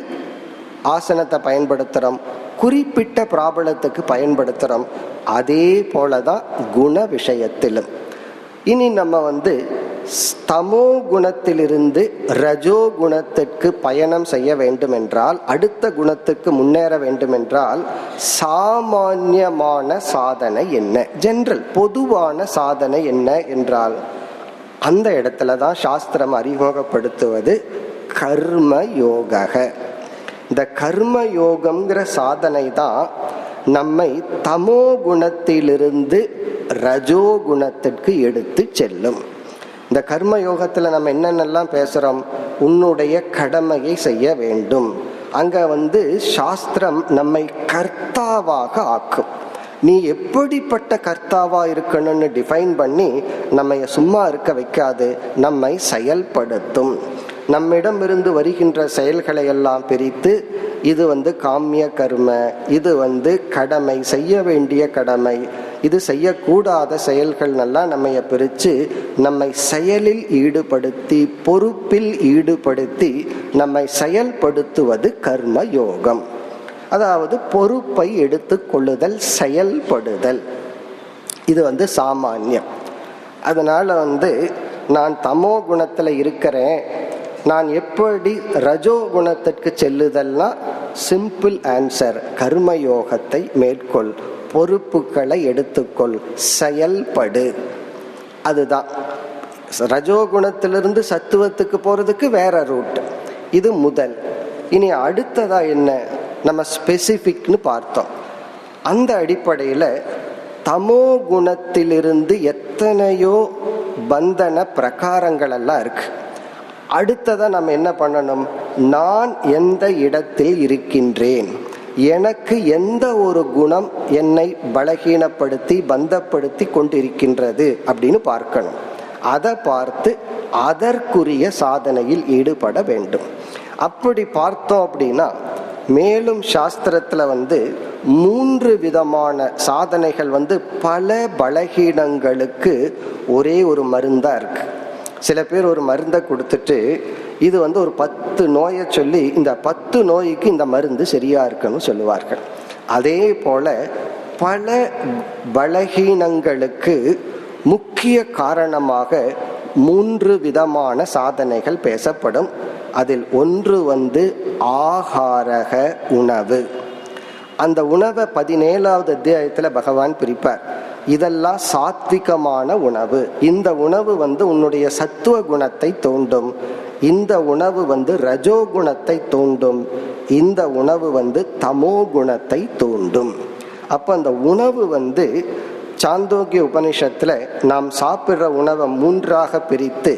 ஆசனத்தை பயன்படுத்துறோம், குறிப்பிட்ட பிராபலத்துக்கு பயன்படுத்துறோம், அதே போலதான் குண விஷயத்திலும். இனி நம்ம தமோ குணத்திலிருந்து ரஜோ குணத்திற்கு பயணம் செய்ய வேண்டும் என்றால், அடுத்த குணத்துக்கு முன்னேற வேண்டும் என்றால் சாமான்யமான சாதனை என்ன, ஜெனரல் பொதுவான சாதனை என்ன என்றால், அந்த இடத்துலதான் சாஸ்திரம் அறிமுகப்படுத்துவது கர்ம யோக. இந்த கர்ம யோகம்ங்கிற சாதனை தான் நம்மை தமோ குணத்திலிருந்து ரஜோ குணத்திற்கு எடுத்து செல்லும். இந்த கர்ம யோகத்துல நம்ம என்னென்னலாம் பேசுறோம், உன்னுடைய கடமையை செய்ய வேண்டும். அங்க சாஸ்திரம் நம்மை கர்த்தாவாக ஆக்கும். நீ எப்படிப்பட்ட கர்த்தாவா இருக்கணும்னு டிஃபைன் பண்ணி நம்மை சும்மா இருக்க வைக்காது, நம்மை செயல்படுத்தும். நம்மிடம் இருந்து வருகின்ற செயல்களை எல்லாம் பிரித்து இது காமிய கர்ம, இது கடமை, செய்ய வேண்டிய கடமை, இது செய்யக்கூடாத செயல்கள் எல்லாம் நம்ம பிரித்து நம்மை செயலில் ஈடுபடுத்தி பொறுப்பில் ஈடுபடுத்தி நம்மை செயல்படுத்துவது கர்ம யோகம். அதாவது பொறுப்பை எடுத்துக்கொள்ளுதல், செயல்படுதல். இது சாமான்யம். அதனால நான் தமோ குணத்துல இருக்கிறேன், நான் எப்படி ரஜோ குணத்திற்கு செல்லுதல்னா சிம்பிள் ஆன்சர், கர்மயோகத்தை மேற்கொள், பொறுப்புகளை எடுத்துக்கொள், செயல்படு. அதுதான் ரஜோகுணத்திலிருந்து சத்துவத்துக்கு போறதுக்கு வேற ரூட். இது முதல். இனி அடுத்ததா என்ன, நம்ம ஸ்பெசிபிக்னு பார்த்தோம். அந்த அடிப்படையில் தமோ குணத்திலிருந்து எத்தனையோ பந்தன பிரகாரங்கள் எல்லாம் இருக்கு. அடுத்ததா நம்ம என்ன பண்ணணும், நான் எந்த இடத்தில் இருக்கின்றேன், எனக்கு எந்த ஒரு குணம் என்னை பலகீனப்படுத்தி பந்தப்படுத்தி கொண்டிருக்கின்றது அப்படின்னு பார்க்கணும். அதை பார்த்து அதற்குரிய சாதனையில் ஈடுபட வேண்டும். அப்படி பார்த்தோம் அப்படின்னா மேலும் சாஸ்திரத்துல 3 விதமான சாதனைகள் பல பலகீனங்களுக்கு ஒரே ஒரு மருந்தா இருக்கு. சில பேர் ஒரு மருந்தை கொடுத்துட்டு இது ஒரு 10 நோயை சொல்லி இந்த 10 நோய்க்கு இந்த மருந்து சரியா இருக்குன்னு சொல்லுவார்கள். அதே போல பல பலகீனங்களுக்கு முக்கிய காரணமாக 3 விதமான சாதனைகள் பேசப்படும். அதில் ஒன்று ஆகாரக உணவு. அந்த உணவை 17வது அத்தியாயத்தில் பகவான் பிரிப்பார். இதெல்லாம் சாத்விகமான உணவு. இந்த உணவு உன்னுடைய சத்துவ குணத்தை தூண்டும். இந்த உணவு ரஜோ குணத்தை தூண்டும். இந்த உணவு தமோ குணத்தை தூண்டும். அப்ப அந்த உணவு சாந்தோக்கிய உபனிஷத்துல நாம் சாப்பிட்ற உணவை 3ஆக பிரித்து,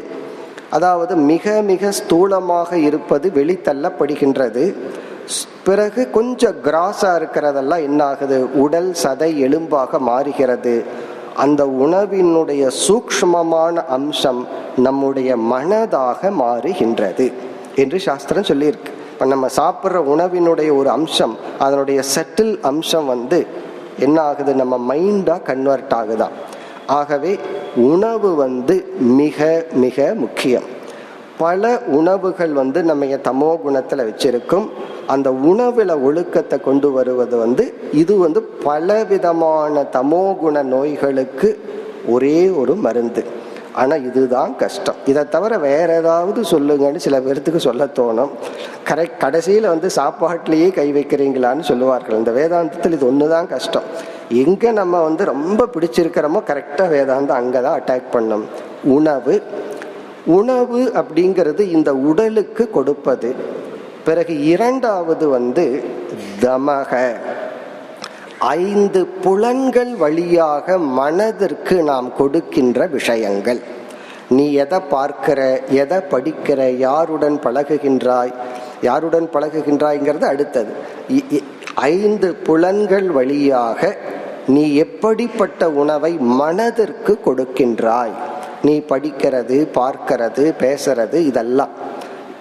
அதாவது மிக மிக ஸ்தூலமாக இருப்பது வெளித்தள்ளப்படுகின்றது. பிறகு கொஞ்சம் கிராஸா இருக்கிறதெல்லாம் என்ன ஆகுது, உடல் சதை எலும்பாக மாறுகிறது. அந்த உணவினுடைய சூக்ஷ்மமான அம்சம் நம்முடைய மனதாக மாறுகின்றது என்று சாஸ்திரம் சொல்லியிருக்கு. இப்போ நம்ம சாப்பிட்ற உணவினுடைய ஒரு அம்சம், அதனுடைய செட்டில் அம்சம் என்ன ஆகுது, நம்ம மைண்டாக கன்வெர்ட் ஆகுதான். ஆகவே உணவு மிக மிக முக்கியம். பல உணவுகள் நம்ம தமோ குணத்தில் வச்சிருக்கும். அந்த உணவுல ஒழுக்கத்தை கொண்டு வருவது இது பலவிதமான தமோ குண நோய்களுக்கு ஒரே ஒரு மருந்து. ஆனால் இதுதான் கஷ்டம். இதை தவிர வேற ஏதாவது சொல்லுங்கன்னு சில பேர்த்துக்கு சொல்ல தோணும். கடைசியில் சாப்பாட்டிலேயே கை வைக்கிறீங்களான்னு சொல்லுவார்கள். இந்த வேதாந்தத்தில் இது ஒன்று தான் கஷ்டம். எங்கே நம்ம ரொம்ப பிடிச்சிருக்கிறோமோ கரெக்டாக வேதாந்தம் அங்கே தான் அட்டாக் பண்ணும். உணவு உணவு அப்படிங்கிறது இந்த உடலுக்கு கொடுப்பது. பிறகு இரண்டாவது தமக, 5 புலன்கள் வழியாக மனதிற்கு நாம் கொடுக்கின்ற விஷயங்கள். நீ எதை பார்க்கிற, எதை படிக்கிற, யாருடன் பழகுகின்றாய், யாருடன் பழகுகின்றாய்ங்கிறது அடுத்தது. 5 புலன்கள் வழியாக நீ எப்படிப்பட்ட உணவை மனதிற்கு கொடுக்கின்றாய். நீ படிக்கிறது, பார்க்கிறது, பேசுறது, இதெல்லாம்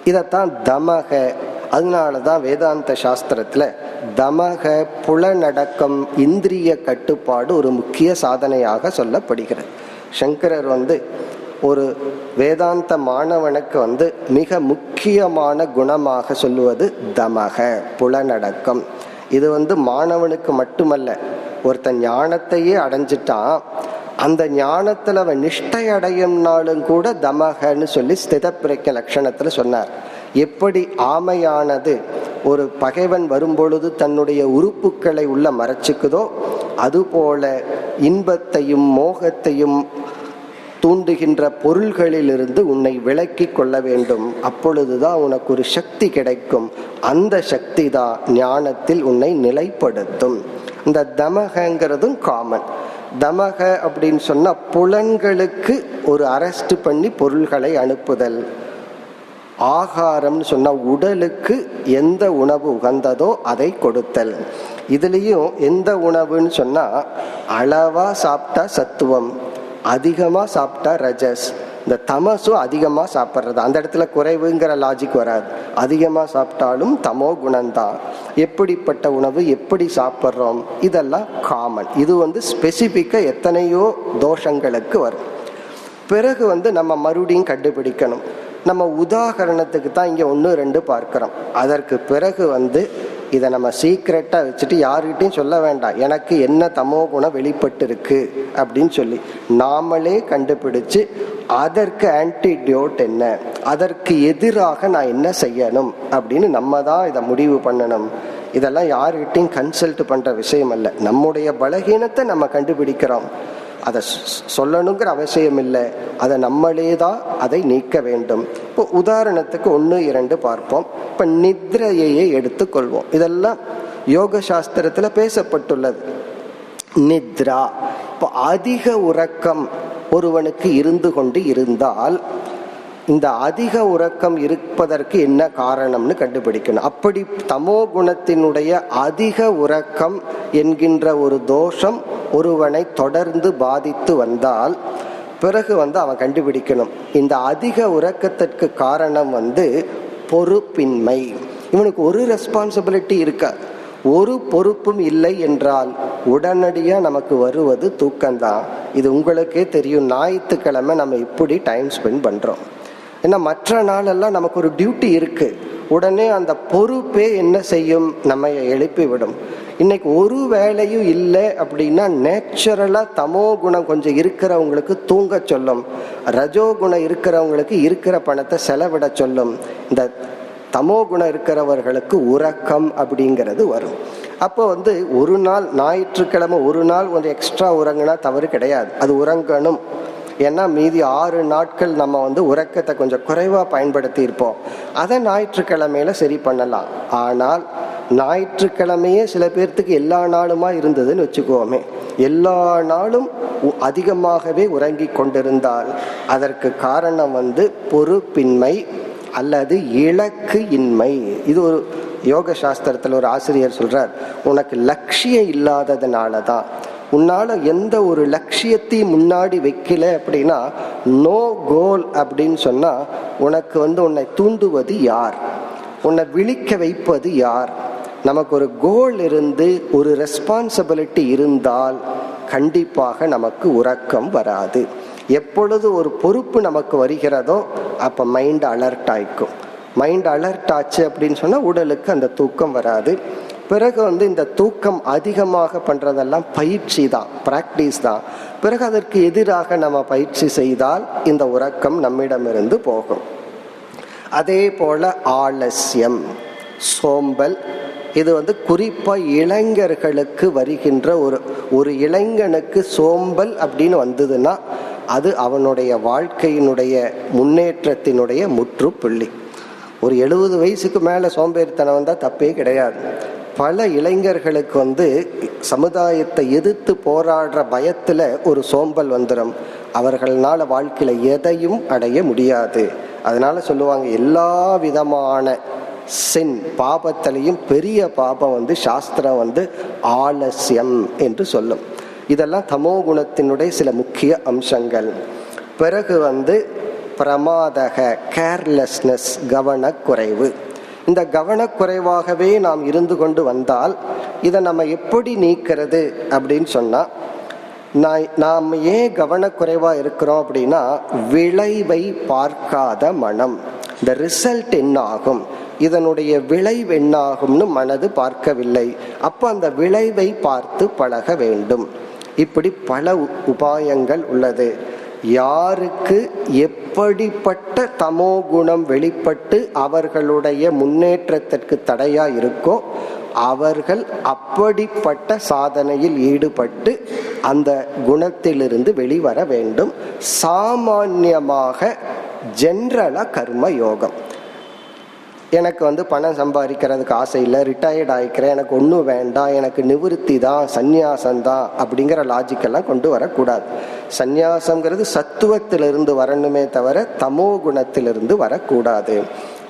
இதைத்தான் தமக. அதனாலதான் வேதாந்த சாஸ்திரத்துல தமக புலனடக்கம், இந்திரிய கட்டுப்பாடு ஒரு முக்கிய சாதனையாக சொல்லப்படுகிறது. சங்கரர் ஒரு வேதாந்த மாணவனுக்கு மிக முக்கியமான குணமாக சொல்லுவது தமக, புலனடக்கம். இது மாணவனுக்கு மட்டுமல்ல, ஒருத்தன் ஞானத்தையே அடைஞ்சிட்டான், அந்த ஞானத்துல அவன் நிஷ்டை அடையும்னாலும் கூட தமகன்னு சொல்லி ஸ்திதப்பிரக்ஞ லட்சணத்துல சொன்னார். எப்படி ஆமையானது ஒரு பகைவன் வரும்பொழுது தன்னுடைய உறுப்புகளை உள்ள மறைச்சுக்குதோ, அதுபோல இன்பத்தையும் மோகத்தையும் தூண்டுகின்ற பொருள்களிலிருந்து உன்னை விலக்கி கொள்ள வேண்டும். அப்பொழுதுதான் உனக்கு ஒரு சக்தி கிடைக்கும். அந்த சக்தி தான் ஞானத்தில் உன்னை நிலைப்படுத்தும். இந்த தமகங்கிறதும் காமன். தமக அப்படின்னு சொன்னா புலன்களுக்கு ஒரு அரெஸ்ட் பண்ணி பொருள்களை அனுப்புதல். ஆகாரம்னு சொன்னா உடலுக்கு எந்த உணவு உகந்ததோ அதை கொடுத்தல். இதுலயும் எந்த உணவுன்னு சொன்னா அளவா சாப்பிட்டா சத்துவம், அதிகமா சாப்பிட்டா ரஜஸ், இந்த தமசும் அதிகமா சாப்பிட்றது, அந்த இடத்துல குறைவுங்கிற லாஜிக் வராது. அதிகமா சாப்பிட்டாலும் தமோ குணம்தான். எப்படிப்பட்ட உணவு, எப்படி சாப்பிட்றோம், இதெல்லாம் காமன். இது ஸ்பெசிபிக்கா எத்தனையோ தோஷங்களுக்கு வரும். பிறகு நம்ம மறுபடியும் கண்டுபிடிக்கணும். நம்ம உதாரணத்துக்கு தான் இங்க 1 2 பார்க்கிறோம். அதற்கு பிறகு இதை நம்ம சீக்ரெட்டா வச்சுட்டு யாருக்கிட்டையும் சொல்ல வேண்டாம், எனக்கு என்ன தமோ குணம் வெளிப்பட்டு இருக்கு அப்படின்னு சொல்லி நாமளே கண்டுபிடிச்சு அதற்கு ஆன்டிடியூட் என்ன, அதற்கு எதிராக நான் என்ன செய்யணும் அப்படின்னு நம்ம தான் இதை முடிவு பண்ணணும். இதெல்லாம் யாருக்கிட்டையும் கன்சல்ட் பண்ற விஷயம் அல்ல. நம்முடைய பலகீனத்தை நம்ம கண்டுபிடிக்கிறோம், அதை சொல்லணுங்கிற அவசியம் இல்லை, அதை நம்மளே தான் அதை நீக்க வேண்டும். இப்போ உதாரணத்துக்கு 1 2 பார்ப்போம். இப்போ நித்ரையை எடுத்துக்கொள்வோம். இதெல்லாம் யோக சாஸ்திரத்துல பேசப்பட்டுள்ளது. நித்ரா, இப்போ அதிக உறக்கம் ஒருவனுக்கு இருந்து கொண்டு இருந்தால் இந்த அதிக உறக்கம் இருப்பதற்கு என்ன காரணம்னு கண்டுபிடிக்கணும். அப்படி தமோ குணத்தினுடைய அதிக உறக்கம் என்கின்ற ஒரு தோஷம் ஒருவனை தொடர்ந்து பாதித்து வந்தால் பிறகு அவன் கண்டுபிடிக்கணும், இந்த அதிக உறக்கத்திற்கு காரணம் பொறுப்பின்மை. இவனுக்கு ஒரு ரெஸ்பான்சிபிலிட்டி இருக்கா, ஒரு பொறுப்பும் இல்லை என்றால் உடனடியாக நமக்கு வருவது தூக்கம்தான். இது உங்களுக்கே தெரியும். ஞாயிற்றுக்கிழமை நம்ம இப்படி டைம் ஸ்பெண்ட் பண்றோம். ஏன்னா மற்ற நாளெல்லாம் நமக்கு ஒரு டியூட்டி இருக்கு. உடனே அந்த பொறுப்பே என்ன செய்யும், நம்ம எழுப்பி விடும். இன்னைக்கு ஒரு வேலையும் இல்லை அப்படின்னா நேச்சுரலா தமோ குணம் கொஞ்சம் இருக்கிறவங்களுக்கு தூங்க சொல்லும், ரஜோ குணம் இருக்கிறவங்களுக்கு இருக்கிற பணத்தை செலவிட சொல்லும். இந்த தமோ குணம் இருக்கிறவர்களுக்கு உறக்கம் அப்படிங்கிறது வரும். அப்போ ஒரு நாள் ஞாயிற்றுக்கிழமை ஒரு நாள் கொஞ்சம் எக்ஸ்ட்ரா உறங்கினா தவறு கிடையாது, அது உறங்கணும். ஏன்னா மீதி 6 நாட்கள் நம்ம உறக்கத்தை கொஞ்சம் குறைவா பயன்படுத்தி இருப்போம். அதை ஞாயிற்றுக்கிழமையில சரி பண்ணலாம். ஆனால் ஞாயிற்றுக்கிழமையே சில பேர்த்துக்கு எல்லா நாளுமா இருந்ததுன்னு வச்சுக்கோமே, எல்லா நாளும் அதிகமாகவே உறங்கி கொண்டிருந்தால் அதற்கு காரணம் பொறுப்பின்மை அல்லது இலக்கு இன்மை. இது ஒரு யோக சாஸ்திரத்துல ஒரு ஆசிரியர் சொல்றார், உனக்கு லட்சியம் இல்லாததுனாலதான். உன்னால எந்த ஒரு லட்சியத்தையும் முன்னாடி வைக்கல அப்படின்னா, நோ கோல் அப்படின்னு சொன்னா உனக்கு உன்னை தூண்டுவது யார், உன்னை விழிக்க வைப்பது யார்? நமக்கு ஒரு கோல் இருந்து ஒரு ரெஸ்பான்சிபிலிட்டி இருந்தால் கண்டிப்பாக நமக்கு உறக்கம் வராது. எப்பொழுது ஒரு பொறுப்பு நமக்கு வருகிறதோ அப்ப மைண்ட் அலர்ட் ஆயிக்கும். மைண்ட் அலர்ட் ஆச்சு அப்படின்னு சொன்னா உடலுக்கு அந்த தூக்கம் வராது. பிறகு இந்த தூக்கம் அதிகமாக பண்றதெல்லாம் பயிற்சி தான், பிராக்டிஸ் தான். பிறகு அதற்கு எதிராக நம்ம பயிற்சி செய்தால் இந்த உறக்கம் நம்மிடமிருந்து போகும். அதே போல ஆலஸ்யம், சோம்பல், இது குறிப்பா இளைஞர்களுக்கு வருகின்ற ஒரு இளைஞனுக்கு சோம்பல் அப்படின்னு வந்ததுன்னா அது அவனுடைய வாழ்க்கையினுடைய முன்னேற்றத்தினுடைய முற்றுப்புள்ளி. ஒரு 70 வயசுக்கு மேல சோம்பேறித்தனம் வந்தா தப்பே கிடையாது. பல இளைஞர்களுக்கு சமுதாயத்தை எதிர்த்து போராடுற பயத்துல ஒரு சோம்பல் வந்துடும். அவர்களால வாழ்க்கையில எதையும் அடைய முடியாது. அதனால சொல்லுவாங்க, எல்லா விதமான சின் பாபத்திலையும் பெரிய பாபம் சாஸ்திரம் ஆலஸ்யம் என்று சொல்லும். இதெல்லாம் தமோ குணத்தினுடைய சில முக்கிய அம்சங்கள். பிறகு பிரமாதக, கேர்லெஸ்னஸ், கவனக்குறைவு. இந்த கவனக்குறைவாகவே நாம் இருந்து கொண்டு வந்தால் இதை நம்ம எப்படி நீக்கிறது அப்படின்னு சொன்னா, நாம் ஏன் கவனக்குறைவா இருக்கிறோம் அப்படின்னா, விளைவை பார்க்காத மனம். இந்த ரிசல்ட் என்ன ஆகும், இதனுடைய விளைவு என்ன ஆகும்னு மனது பார்க்கவில்லை. அப்ப அந்த விளைவை பார்த்து பழக வேண்டும். இப்படி பல உபாயங்கள் உள்ளது. யாருக்கு எப்படிப்பட்ட தமோ குணம் வெளிப்பட்டு அவர்களுடைய முன்னேற்றத்திற்கு தடையா இருக்கோ அவர்கள் அப்படிப்பட்ட சாதனையில் ஈடுபட்டு அந்த குணத்திலிருந்து வெளிவர வேண்டும். சாமான்யமாக ஜென்ரலா கர்ம யோகம். எனக்கு பணம் சம்பாதிக்கிறதுக்கு ஆசை இல்லை, ரிட்டையர்ட் ஆகிக்கிறேன், எனக்கு ஒன்றும் வேண்டாம், எனக்கு நிவிருத்தி தான், சந்நியாசம்தான் அப்படிங்கிற லாஜிக்கெல்லாம் கொண்டு வரக்கூடாது. சந்நியாசம்ங்கிறது சத்துவத்திலிருந்து வரணுமே தவிர தமோ குணத்திலிருந்து வரக்கூடாது.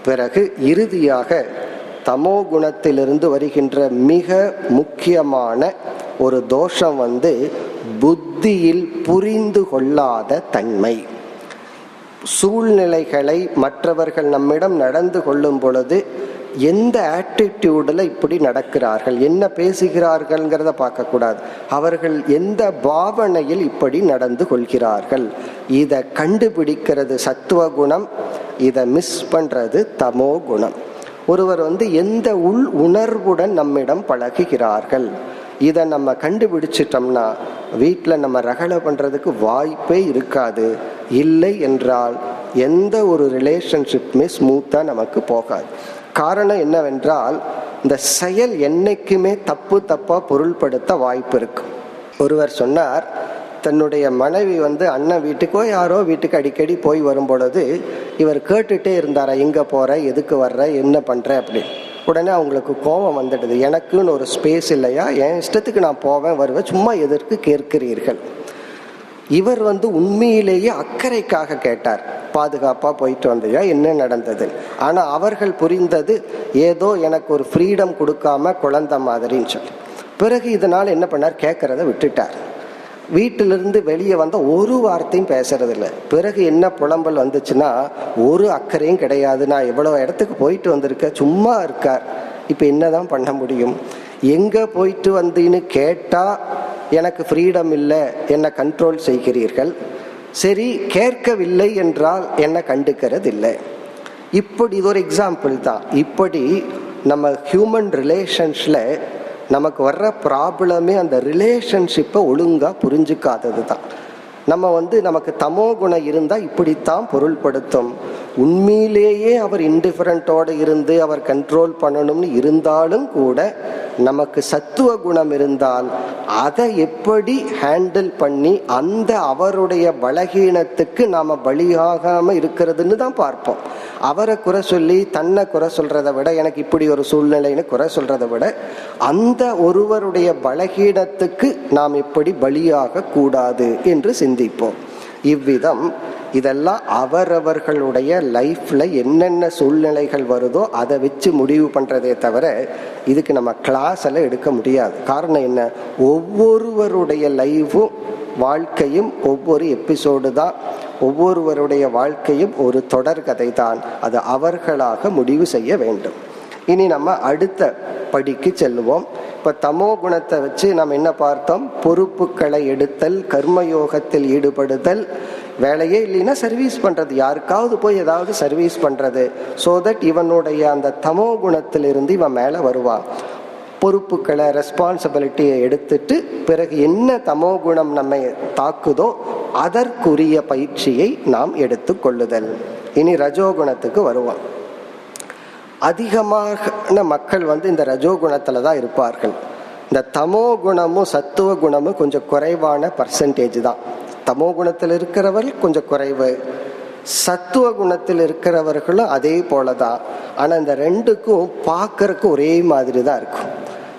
பிறகு இறுதியாக தமோ குணத்திலிருந்து வருகின்ற மிக முக்கியமான ஒரு தோஷம் புத்தியில் புரிந்து கொள்ளாத தன்மை. சூழ்நிலைகளை மற்றவர்கள் நம்மிடம் நடந்து கொள்ளும் பொழுது எந்த ஆட்டிடியூடில் இப்படி நடக்கிறார்கள், என்ன பேசுகிறார்கள்ங்கிறத பார்க்கக்கூடாது, அவர்கள் எந்த பாவனையில் இப்படி நடந்து கொள்கிறார்கள், இதை கண்டுபிடிக்கிறது சத்துவ குணம், இதை மிஸ் பண்றது தமோ குணம். ஒருவர் எந்த உள் உணர்வுடன் நம்மிடம் பழகுகிறார்கள், இதை நம்ம கண்டுபிடிச்சிட்டோம்னா வீட்டில் நம்ம ரகலை பண்ணுறதுக்கு வாய்ப்பே இருக்காது. இல்லை என்றால் எந்த ஒரு ரிலேஷன்ஷிப்புமே ஸ்மூத்தாக நமக்கு போகாது. காரணம் என்னவென்றால் இந்த செயல் என்னைக்குமே தப்பாக பொருள்படுத்த வாய்ப்பு இருக்கு. ஒருவர் சொன்னார், தன்னுடைய மனைவி அண்ணன் வீட்டுக்கோ யாரோ வீட்டுக்கு அடிக்கடி போய் வரும் பொழுது இவர் கேட்டுட்டே இருந்தாரா, எங்கே போகிற, எதுக்கு வர்ற, என்ன பண்ணுற அப்படி. உடனே அவங்களுக்கு கோபம் வந்துடுது, எனக்குன்னு ஒரு ஸ்பேஸ் இல்லையா, என் இஷ்டத்துக்கு நான் போவேன் வருவேன், சும்மா எதற்கு கேட்கிறீர்கள். இவர் உண்மையிலேயே அக்கறைக்காக கேட்டார், பாதுகாப்பாக போயிட்டு வந்தியா, என்ன நடந்தது. ஆனால் அவர்கள் புரிந்தது ஏதோ எனக்கு ஒரு ஃப்ரீடம் கொடுக்காம குழந்தை மாதிரின்னு சொல்லி. பிறகு இதனால் என்ன பண்ணார், கேட்கறத விட்டுட்டார். வீட்டிலிருந்து வெளியே ஒரு வார்த்தையும் பேசுறதில்ல. பிறகு என்ன புலம்பல் வந்துச்சுன்னா, ஒரு அக்கறையும் கிடையாது, நான் எவ்வளோ இடத்துக்கு போயிட்டு வந்திருக்கேன், சும்மா இருக்கார், இப்போ என்னதான் பண்ண முடியும். எங்கே போயிட்டு வந்தீன்னு கேட்டால் எனக்கு ஃப்ரீடம் இல்லை, என்னை கண்ட்ரோல் செய்கிறீர்கள். சரி, கேட்கவில்லை என்றால் என்னை கண்டுக்கிறது இல்லை. இப்படி இது ஒரு எக்ஸாம்பிள் தான். இப்படி நம்ம ஹியூமன் ரிலேஷன்ஸில் நமக்கு வர்ற ப்ராப்ளமே அந்த ரிலேஷன்ஷிப்பை ஒழுங்காக புரிஞ்சுக்காதது தான். நம்ம நமக்கு தமோ குணம் இருந்தால் இப்படித்தான் பொருள்படுத்தும். உண்மையிலேயே அவர் இன்டிஃபரண்டோடு இருந்து அவர் கண்ட்ரோல் பண்ணணும்னு இருந்தாலும் கூட நமக்கு சத்துவ குணம் இருந்தால் அதை எப்படி ஹேண்டில் பண்ணி அந்த அவருடைய பலகீனத்துக்கு நாம் பலியாகாமல் இருக்கிறதுன்னு தான் பார்ப்போம். அவரை குறை சொல்லி தன்னை குறை சொல்றதை விட, எனக்கு இப்படி ஒரு சூழ்நிலைன்னு குறை சொல்றதை விட, அந்த ஒருவருடைய பலகீனத்துக்கு நாம் எப்படி பலியாக கூடாது என்று சிந்திப்போம். இவ்விதம் இதெல்லாம் அவரவர்களுடைய லைஃப்ல என்னென்ன சூழ்நிலைகள் வருதோ அதை வச்சு முடிவு பண்றதே தவிர இதுக்கு நம்ம கிளாஸ் எல்லாம் எடுக்க முடியாது. காரணம் என்ன, ஒவ்வொருவருடைய லைஃபும் வாழ்க்கையும் ஒவ்வொரு எபிசோடு தான், ஒவ்வொருவருடைய வாழ்க்கையும் ஒரு தொடர்கதை தான். அது அவர்களாக முடிவு செய்ய வேண்டும். இனி நம்ம அடுத்த படிக்கு செல்லுவோம். இப்ப தமோ குணத்தை வச்சு நம்ம என்ன பார்த்தோம், பொறுப்புகளை எடுத்தல், கர்மயோகத்தில் ஈடுபடுதல், வேலையே இல்லைன்னா சர்வீஸ் பண்றது, யாருக்காவது போய் ஏதாவது சர்வீஸ் பண்றது, சோ தட் இவனுடைய அந்த தமோ குணத்திலிருந்து இவன் மேல வருவான். பொறுப்புகளை, ரெஸ்பான்சிபிலிட்டியை எடுத்துட்டு பிறகு என்ன தமோ குணம் நம்மை தாக்குதோ அதற்குரிய பயிற்சியை நாம் எடுத்துக்கொள்ளுதல். இனி ரஜோகுணத்துக்கு வருவோம். அதிகமான மக்கள் இந்த ரஜோகுணத்துல தான் இருப்பார்கள். இந்த தமோ குணமும் சத்துவ குணமும் கொஞ்சம் குறைவான பர்சன்டேஜ் தான். தமோ குணத்தில் இருக்கிறவர்கள் கொஞ்சம் குறைவு, சத்துவ குணத்தில் இருக்கிறவர்களும் அதே போலதான். ஆனா இந்த ரெண்டுக்கும் பார்க்கறதுக்கு ஒரே மாதிரி தான் இருக்கும்.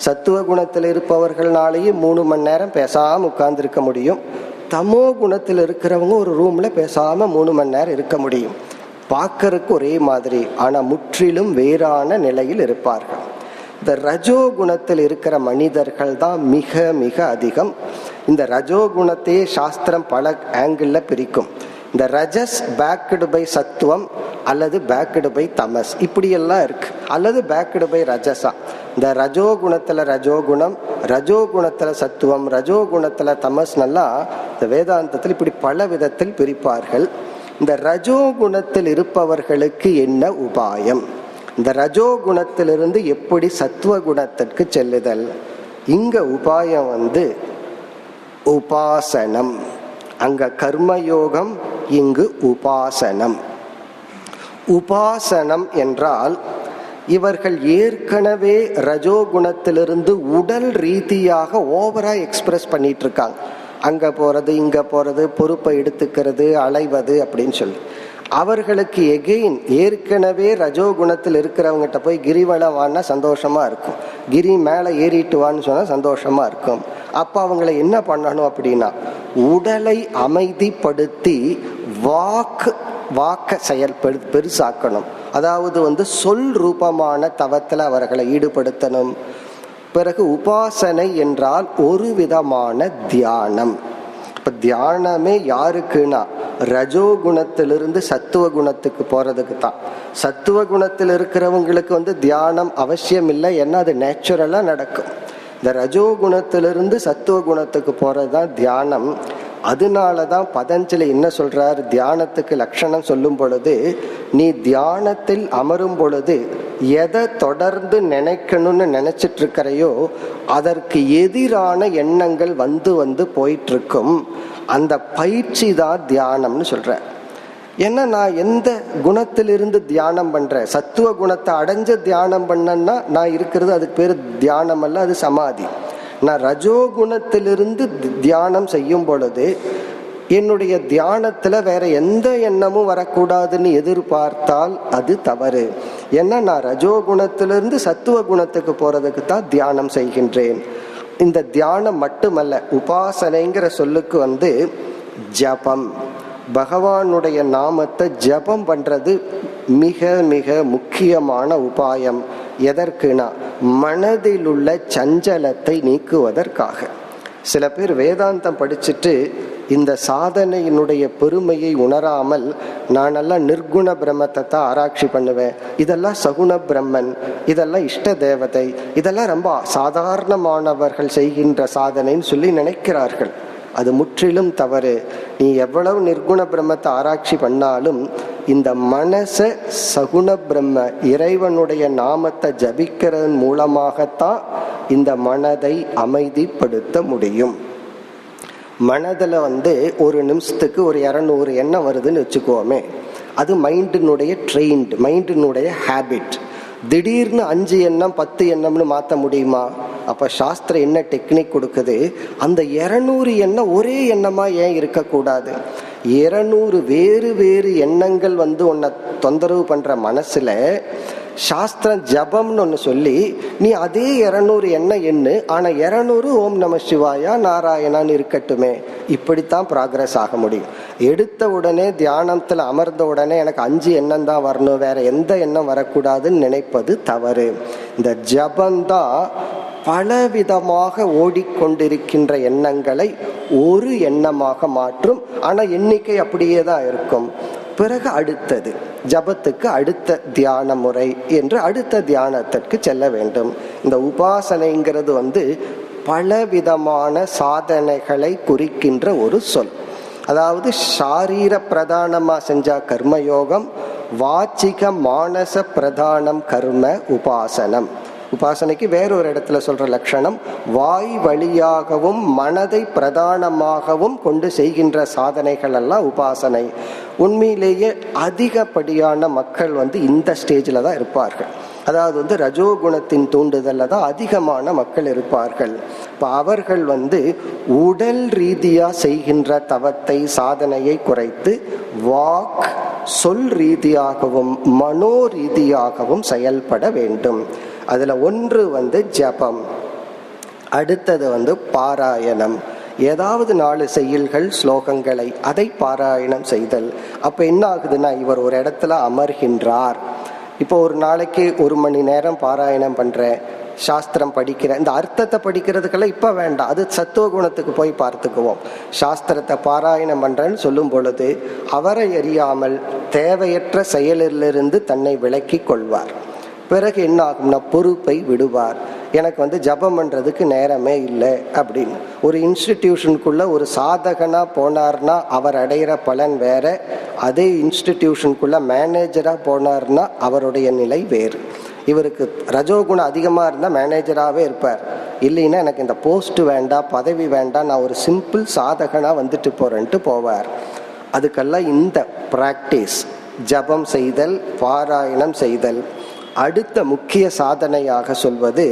சத்துவ குணத்தில் இருப்பவர்கள்னாலேயும் 3 மணி நேரம் பேசாம உட்கார்ந்து இருக்க முடியும். தமோ குணத்தில் இருக்கிறவங்க ஒரு ரூம்ல பேசாம 3 மணி நேரம் இருக்க முடியும். பார்க்கறதுக்கு ஒரே மாதிரி, ஆனா முற்றிலும் வேறான நிலையில் இருப்பார்கள். இந்த ரஜோகுணத்தில் இருக்கிற மனிதர்கள் தான் மிக மிக அதிகம். இந்த ரஜோகுணத்தையே சாஸ்திரம் பல ஆங்கிள் பிரிக்கும். இந்த ரஜஸ் பேக்டு பை சத்துவம் அல்லது பேக்டு பை தமஸ் இப்படியெல்லாம் இருக்கு, அல்லது பேக்டு பை ரஜசா. இந்த ரஜோகுணத்துல ரஜோகுணம், ரஜோகுணத்துல சத்துவம், ரஜோகுணத்துல தமஸ்னெல்லாம் இந்த வேதாந்தத்தில் இப்படி பல விதத்தில் பிரிப்பார்கள். இந்த ரஜோகுணத்தில் இருப்பவர்களுக்கு என்ன உபாயம், இந்த ரஜோகுணத்திலிருந்து எப்படி சத்துவ குணத்திற்கு செல்லுதல்? இங்க உபாயம் உபாசனம். அங்க கர்மயோகம், இங்கு உபாசனம். உபாசனம் என்றால் இவர்கள் ஏற்கனவே ரஜோகுணத்திலிருந்து உடல் ரீதியாக ஓவரா எக்ஸ்பிரஸ் பண்ணிட்டு இருக்காங்க. அங்க போறது, இங்க போறது, பொறுப்பை எடுத்துக்கிறது, அலைவது அப்படின்னு சொல்லி. அவர்களுக்கு எகெயின் ஏற்கனவே ரஜோகுணத்தில் இருக்கிறவங்ககிட்ட போய் கிரிவலவான்னா சந்தோஷமா இருக்கும், கிரி மேலே ஏறிட்டு வான்னு சொன்னா சந்தோஷமா இருக்கும். அப்ப அவங்களை என்ன பண்ணணும் அப்படின்னா, உடலை அமைதிப்படுத்தி வாக்க பெருசாக்கணும். அதாவது சொல் ரூபமான தவத்தில் அவர்களை ஈடுபடுத்தணும். பிறகு உபாசனை என்றால் ஒரு விதமான தியானம். இப்ப தியானமே யாருக்குன்னா ரஜோகுணத்திலிருந்து சத்துவ குணத்துக்கு போறதுக்கு தான். சத்துவ குணத்தில் இருக்கிறவங்களுக்கு தியானம் அவசியம் இல்லை, ஏன்னா அது நேச்சுரலா நடக்கும். இந்த ரஜோகுணத்திலிருந்து சத்துவ குணத்துக்கு போறதுதான் தியானம். அதனாலதான் பதஞ்சலி என்ன சொல்றார், தியானத்துக்கு லட்சணம் சொல்லும் பொழுது, நீ தியானத்தில் அமரும் பொழுது எதை தொடர்ந்து நினைக்கணும்னு நினைச்சிட்டு இருக்கிறையோ அதற்கு எதிரான எண்ணங்கள் வந்து போயிட்டு இருக்கும். அந்த பயிற்சி தான் தியானம்னு சொல்ற. ஏன்னா நான் எந்த குணத்திலிருந்து தியானம் பண்றேன், சத்துவ குணத்தை அடைஞ்ச தியானம் பண்ணேன்னா நான் இருக்கிறது அதுக்கு பேரு தியானம் அல்ல, அது சமாதி. நான் ரஜோகுணத்திலிருந்து தியானம் செய்யும் பொழுது என்னுடைய தியானத்துல வேற எந்த எண்ணமும் வரக்கூடாதுன்னு எதிர்பார்த்தால் அது தவறு. ஏன்னா நான் ரஜோகுணத்திலிருந்து சத்துவ குணத்துக்கு போறதுக்கு தான் தியானம் செய்கின்றேன். இந்த தியானம் மட்டுமல்ல, உபாசனைங்கிற சொல்லுக்கு ஜபம், பகவானுடைய நாமத்தை ஜபம் பண்றது மிக மிக முக்கியமான உபாயம். எதற்குனா மனதில் உள்ள சஞ்சலத்தை நீக்குவதற்காக. சில பேர் வேதாந்தம் படிச்சுட்டு இந்த சாதனையினுடைய பெருமையை உணராமல் நான் எல்லாம் நிர்குண பிரம்மத்தை தான் ஆராய்ச்சி பண்ணுவேன், இதெல்லாம் சகுண பிரம்மன், இதெல்லாம் இஷ்ட தேவதை, இதெல்லாம் ரொம்ப சாதாரணமானவர்கள் செய்கின்ற சாதனைன்னு சொல்லி நினைக்கிறார்கள். அது முற்றிலும் தவறு. நீ எவ்வளவு நிர்குண பிரம்மத்தை ஆராய்ச்சி பண்ணாலும் இந்த மனச சகுண பிரம்ம இறைவனுடைய நாமத்தை ஜபிக்கிறதன் மூலமாகத்தான் இந்த மனதை அமைதிப்படுத்த முடியும். மனதில் ஒரு நிமிஷத்துக்கு ஒரு 200 எண்ணம் வருதுன்னு வச்சுக்கோமே, அது மைண்டினுடைய ட்ரெயின்டு, மைண்டினுடைய ஹேபிட். திடீர்னு 5 எண்ணம் 10 எண்ணம்னு மாற்ற முடியுமா? அப்ப சாஸ்திரம் என்ன டெக்னிக் கொடுக்குது, அந்த 200 எண்ணம் ஒரே எண்ணமா ஏன் இருக்கக்கூடாது? 200 வேறு வேறு எண்ணங்கள் உன்னை தொந்தரவு பண்ற மனசுல சாஸ்திரம் ஜபம்னு ஒன்று சொல்லி நீ அதே 200 எண்ணம் எண்ணு, ஆனா 200 ஓம் நம சிவாயா நாராயணான்னு இருக்கட்டுமே. இப்படித்தான் ப்ராக்ரஸ் ஆக முடியும். எடுத்த உடனே தியானத்துல அமர்ந்த உடனே எனக்கு 5 எண்ணம் தான் வரணும், வேற எந்த எண்ணம் வரக்கூடாதுன்னு நினைப்பது தவறு. இந்த ஜபந்தான் பலவிதமாக ஓடிக்கொண்டிருக்கின்ற எண்ணங்களை ஒரு எண்ணமாக மாற்றும். ஆனா எண்ணிக்கை அப்படியே தான் இருக்கும். பிறகு அடுத்தது ஜபத்துக்கு அடுத்த தியான முறை என்று அடுத்த தியானத்திற்கு செல்ல வேண்டும். இந்த உபாசனைங்கிறது பலவிதமான சாதனைகளை குறிக்கின்ற ஒரு சொல். அதாவது சாரீர பிரதானமா செஞ்சா கர்மயோகம், வாச்சிக மானச பிரதானம் கர்ம உபாசனம். உபாசனைக்கு வேறொரு இடத்துல சொல்ற லட்சணம், வாய் வழியாகவும் மனதை பிரதானமாகவும் கொண்டு செய்கின்ற சாதனைகள் எல்லாம் உபாசனை. உண்மையிலேயே அதிகப்படியான மக்கள் இந்த ஸ்டேஜில் தான் இருப்பார்கள். அதாவது ரஜோகுணத்தின் தூண்டுதல்ல தான் அதிகமான மக்கள் இருப்பார்கள். இப்போ அவர்கள் உடல் ரீதியா செய்கின்ற தவத்தை சாதனையை குறைத்து வாக் சொல் ரீதியாகவும் மனோ ரீதியாகவும் செயல்பட வேண்டும். அதுல ஒன்று ஜபம், அடுத்தது பாராயணம். ஏதாவது 4 செய்யுள்கள் ஸ்லோகங்களை அதை பாராயணம் செய்தல். அப்ப என்ன ஆகுதுன்னா, இவர் ஒரு இடத்துல அமர்கின்றார். இப்போ ஒரு நாளைக்கு 1 மணி நேரம் பாராயணம் பண்ற, சாஸ்திரம் படிக்கிற, இந்த அர்த்தத்தை படிக்கிறதுக்கெல்லாம் இப்ப வேண்டாம், அது சத்துவ குணத்துக்கு போய் பார்த்துக்குவோம். சாஸ்திரத்தை பாராயணம் பண்றேன்னு சொல்லும் பொழுது அவரை அறியாமல் தேவையற்ற செயலிலிருந்து தன்னை விலக்கி கொள்வார். பிறகு என்ன ஆகும்னா பொறுப்பை விடுவார். எனக்கு ஜபம் பண்றதுக்கு நேரமே இல்லை அப்படின்னு. ஒரு இன்ஸ்டிடியூஷனுக்குள்ள ஒரு சாதகனா போனார்னா அவர் அடைகிற பலன் வேற, அதே இன்ஸ்டிடியூஷனுக்குள்ள மேனேஜரா போனார்னா அவருடைய நிலை வேறு. இவருக்கு ரஜோகுணம் அதிகமா இருந்தா மேனேஜராகவே இருப்பார். இல்லைன்னா எனக்கு இந்த போஸ்ட் வேண்டாம், பதவி வேண்டாம், நான் ஒரு சிம்பிள் சாதகனா போறேன்ட்டு போவார். அதுக்கெல்லாம் இந்த பிராக்டிஸ், ஜபம் செய்தல், பாராயணம் செய்தல். அடுத்த முக்கிய சாதனையாக சொல்வது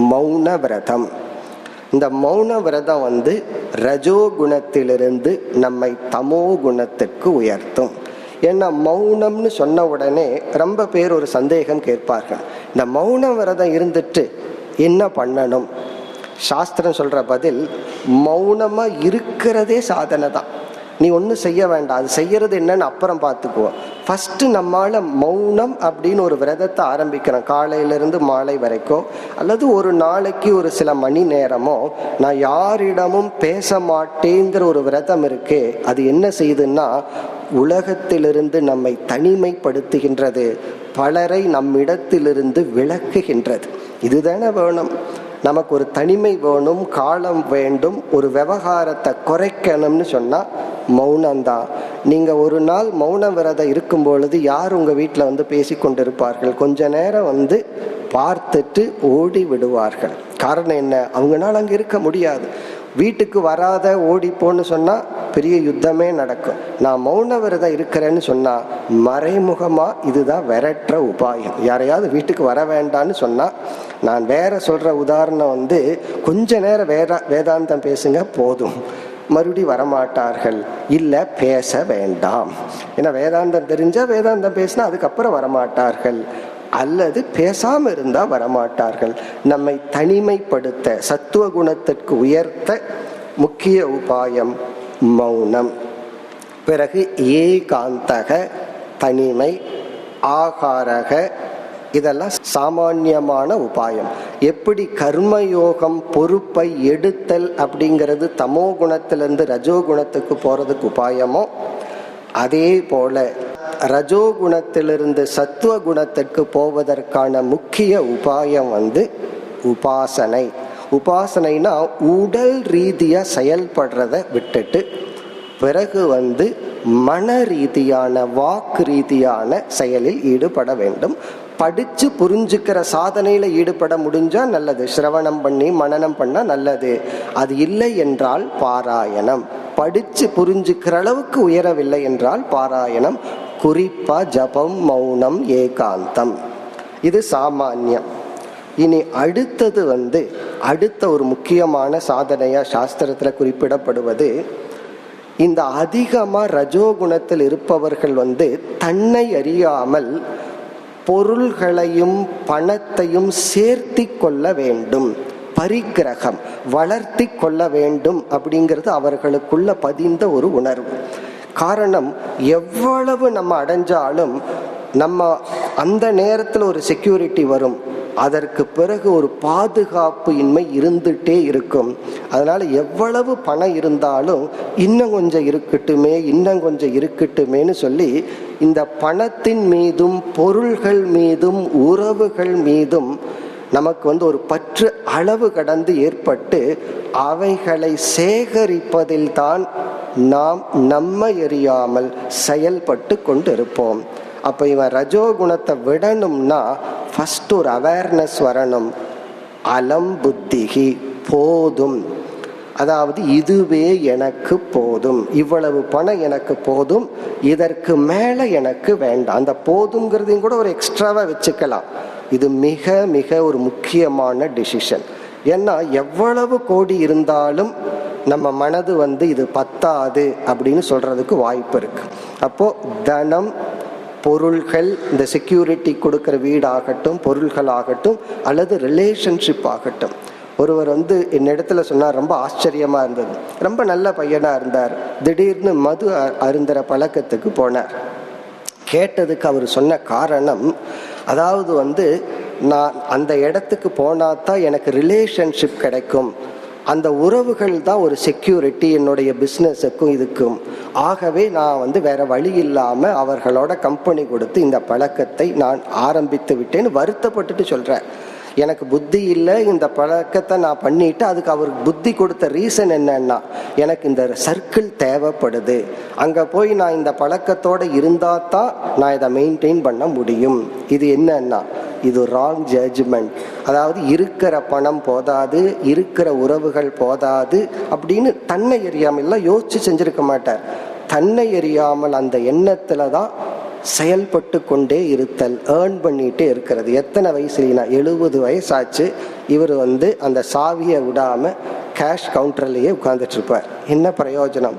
மௌன விரதம். இந்த மௌன விரதம் ரஜோகுணத்திலிருந்து நம்மை தமோ குணத்திற்கு உயர்த்தும். ஏன்னா மௌனம்னு சொன்ன உடனே ரொம்ப பேர் ஒரு சந்தேகம் கேட்பார்கள், இந்த மௌன விரதம் இருந்துட்டு என்ன பண்ணணும்? சாஸ்திரம் சொல்ற பதில், மௌனமா இருக்கிறதே சாதனை தான். நீ ஒன்றும் செய்ய வேண்டாம், அது செய்யறது என்னன்னு அப்புறம் பார்த்துக்குவோம். ஃபர்ஸ்ட் நம்மால மௌனம் அப்படின்னு ஒரு விரதத்தை ஆரம்பிக்கிறோம். காலையிலிருந்து மாலை வரைக்கும் அல்லது ஒரு நாளைக்கு ஒரு சில மணி நேரமோ நான் யாரிடமும் பேச மாட்டேங்கிற ஒரு விரதம் இருக்கே, அது என்ன செய்யுதுன்னா உலகத்திலிருந்து நம்மை தனிமைப்படுத்துகின்றது, பலரை நம்மிடத்திலிருந்து விலக்குகின்றது. இதுதானே வேணும், நமக்கு ஒரு தனிமை வேணும், காலம் வேண்டும், ஒரு விவகாரத்தை குறைக்கணும்னு சொன்னா மௌனம்தான். நீங்க ஒரு நாள் மௌன விரதம் இருக்கும் பொழுது யார் உங்க வீட்டில் வந்து பேசி கொண்டிருப்பார்கள்? கொஞ்ச நேரம் பார்த்துட்டு ஓடி விடுவார்கள். காரணம் என்ன? அவங்களால அங்க இருக்க முடியாது. வீட்டுக்கு வராத ஓடிப்போன்னு சொன்னா பெரிய யுத்தமே நடக்கும். நான் மௌன விரதம் இருக்கிறேன்னு சொன்னா மறைமுகமா இதுதான் விரட்டுற உபாயம். யாரையாவது வீட்டுக்கு வர வேண்டான்னு சொன்னா, நான் வேற சொல்ற உதாரணம் கொஞ்ச நேரம் வேதாந்தம் பேசுங்க போதும், மறுபடி வரமாட்டார்கள். இல்ல பேச வேண்டாம், ஏன்னா வேதாந்தம் தெரிஞ்சா வேதாந்தம் பேசினா அதுக்கப்புறம் வரமாட்டார்கள். அல்லது பேசாம இருந்தா வரமாட்டார்கள். நம்மை தனிமைப்படுத்த, சத்துவ குணத்திற்கு உயர்த்த முக்கிய உபாயம் மௌனம். பிறகு ஏகாந்தக தனிமை, ஆகாரக, இதெல்லாம் சாமான்யமான உபாயம். எப்படி கர்மயோகம் பொறுப்பை எடுத்தல் அப்படிங்கிறது தமோ குணத்திலிருந்து ரஜோ குணத்துக்கு போறதுக்கு உபாயமோ, அதே போல ரஜோகுணத்திலிருந்து சத்துவ குணத்திற்கு போவதற்கான முக்கிய உபாயம் உபாசனை. உபாசனைனா உடல் ரீதியா செயல்படுறத விட்டுட்டு பிறகு மன ரீதியான வாக்கு ரீதியான செயலில் ஈடுபட வேண்டும். படிச்சு புரிஞ்சுக்கிற சாதனையில ஈடுபட முடிஞ்சா நல்லது, சிரவணம் பண்ணி மனனம் பண்ணா நல்லது. அது இல்லை என்றால் பாராயணம், படிச்சு புரிஞ்சுக்கிற அளவுக்கு உயரவில்லை என்றால் பாராயணம், குறிப்பா ஜபம், மௌனம், ஏகாந்தம். இது சாமான்யம். இனி அடுத்தது அடுத்த ஒரு முக்கியமான சாதனையா சாஸ்திரத்துல குறிப்பிடப்படுவது, இந்த அதிகமா ரஜோகுணத்தில் இருப்பவர்கள் தன்னை அறியாமல் பொருள்களையும் பணத்தையும் சேர்த்தி கொள்ள வேண்டும், பரிகிரகம் வளர்த்தி கொள்ள வேண்டும் அப்படிங்கிறது அவர்களுக்குள்ள பதிந்த ஒரு உணர்வு. காரணம், எவ்வளவு நம்ம அடைஞ்சாலும் நம்ம அந்த நேரத்தில் ஒரு செக்யூரிட்டி வரும், அதற்கு பிறகு ஒரு பாதுகாப்பு இன்மை இருந்துட்டே இருக்கும். அதனால எவ்வளவு பணம் இருந்தாலும் இன்னும் கொஞ்சம் இருக்கட்டுமே, இன்னும் கொஞ்சம் இருக்கட்டுமேன்னு சொல்லி இந்த பணத்தின் மீதும் பொருள்கள் மீதும் உறவுகள் மீதும் நமக்கு ஒரு பற்று அளவு கடந்து ஏற்பட்டு அவைகளை சேகரிப்பதில் தான் நாம் நம்மை அறியாமல் செயல்பட்டு கொண்டு இருப்போம். அப்ப இவன் ரஜோகுணத்தை விடணும்னா ஃபர்ஸ்ட் ஒரு அவேர்னஸ் வரணும். அலம் புத்திகி, போதும், அதாவது இதுவே எனக்கு போதும், இவ்வளவு பணம் எனக்கு போதும், இதற்கு மேல எனக்கு வேண்டாம். அந்த போதுங்கிறதையும் கூட ஒரு எக்ஸ்ட்ராவா வச்சுக்கலாம். இது மிக மிக ஒரு முக்கியமான டிசிஷன். ஏன்னா எவ்வளவு கோடி இருந்தாலும் நம்ம மனது இது பத்தாது அப்படின்னு சொல்றதுக்கு வாய்ப்பு இருக்கு. அப்போ தனம், பொருள்கள், இந்த செக்யூரிட்டி கொடுக்கிற வீடாகட்டும், பொருள்கள் ஆகட்டும், அல்லது ரிலேஷன்ஷிப் ஆகட்டும். ஒருவர் என்னிடத்துல சொன்னார், ரொம்ப ஆச்சரியமா இருந்தது. ரொம்ப நல்ல பையனா இருந்தார், திடீர்னு மது அருந்துற பழக்கத்துக்கு போனார். கேட்டதுக்கு அவர் சொன்ன காரணம், அதாவது நான் அந்த இடத்துக்கு போனாதான் எனக்கு ரிலேஷன்ஷிப் கிடைக்கும், அந்த உறவுகள் தான் ஒரு செக்யூரிட்டி என்னுடைய பிஸ்னஸுக்கும் இதுக்கும். ஆகவே நான் வேற வழி இல்லாம அவர்களோட கம்பெனி கொடுத்து இந்த பழக்கத்தை நான் ஆரம்பித்து விட்டேன்னு வருத்தப்பட்டுட்டு சொல்றேன். எனக்கு புத்தி இல்லை, இந்த பழக்கத்தை நான் பண்ணிட்டு, அதுக்கு அவருக்கு புத்தி கொடுத்த ரீசன் என்னன்னா, எனக்கு இந்த சர்க்கிள் தேவைப்படுது, அங்க போய் நான் இந்த பழக்கத்தோட இருந்தா தான் நான் இதை மெயின்டைன் பண்ண முடியும். இது என்னன்னா, இது ராங் ஜட்ஜ்மெண்ட். அதாவது இருக்கிற பணம் போதாது, இருக்கிற உறவுகள் போதாது அப்படின்னு தன்னை அறியாமல் யோசிச்சு செஞ்சிருக்க மாட்டார். தன்னை அறியாமல் அந்த எண்ணத்துல தான் செயல்பட்டு கொண்டே இருத்தல், ஏர்ன் பண்ணிட்டே இருக்கிறது. எத்தனை வயசுலனா 70 வயசாச்சு. இவர் அந்த சாவியை விடாம கேஷ் கவுண்டர்லயே உட்கார்ந்துட்டு இருப்பார். என்ன பிரயோஜனம்?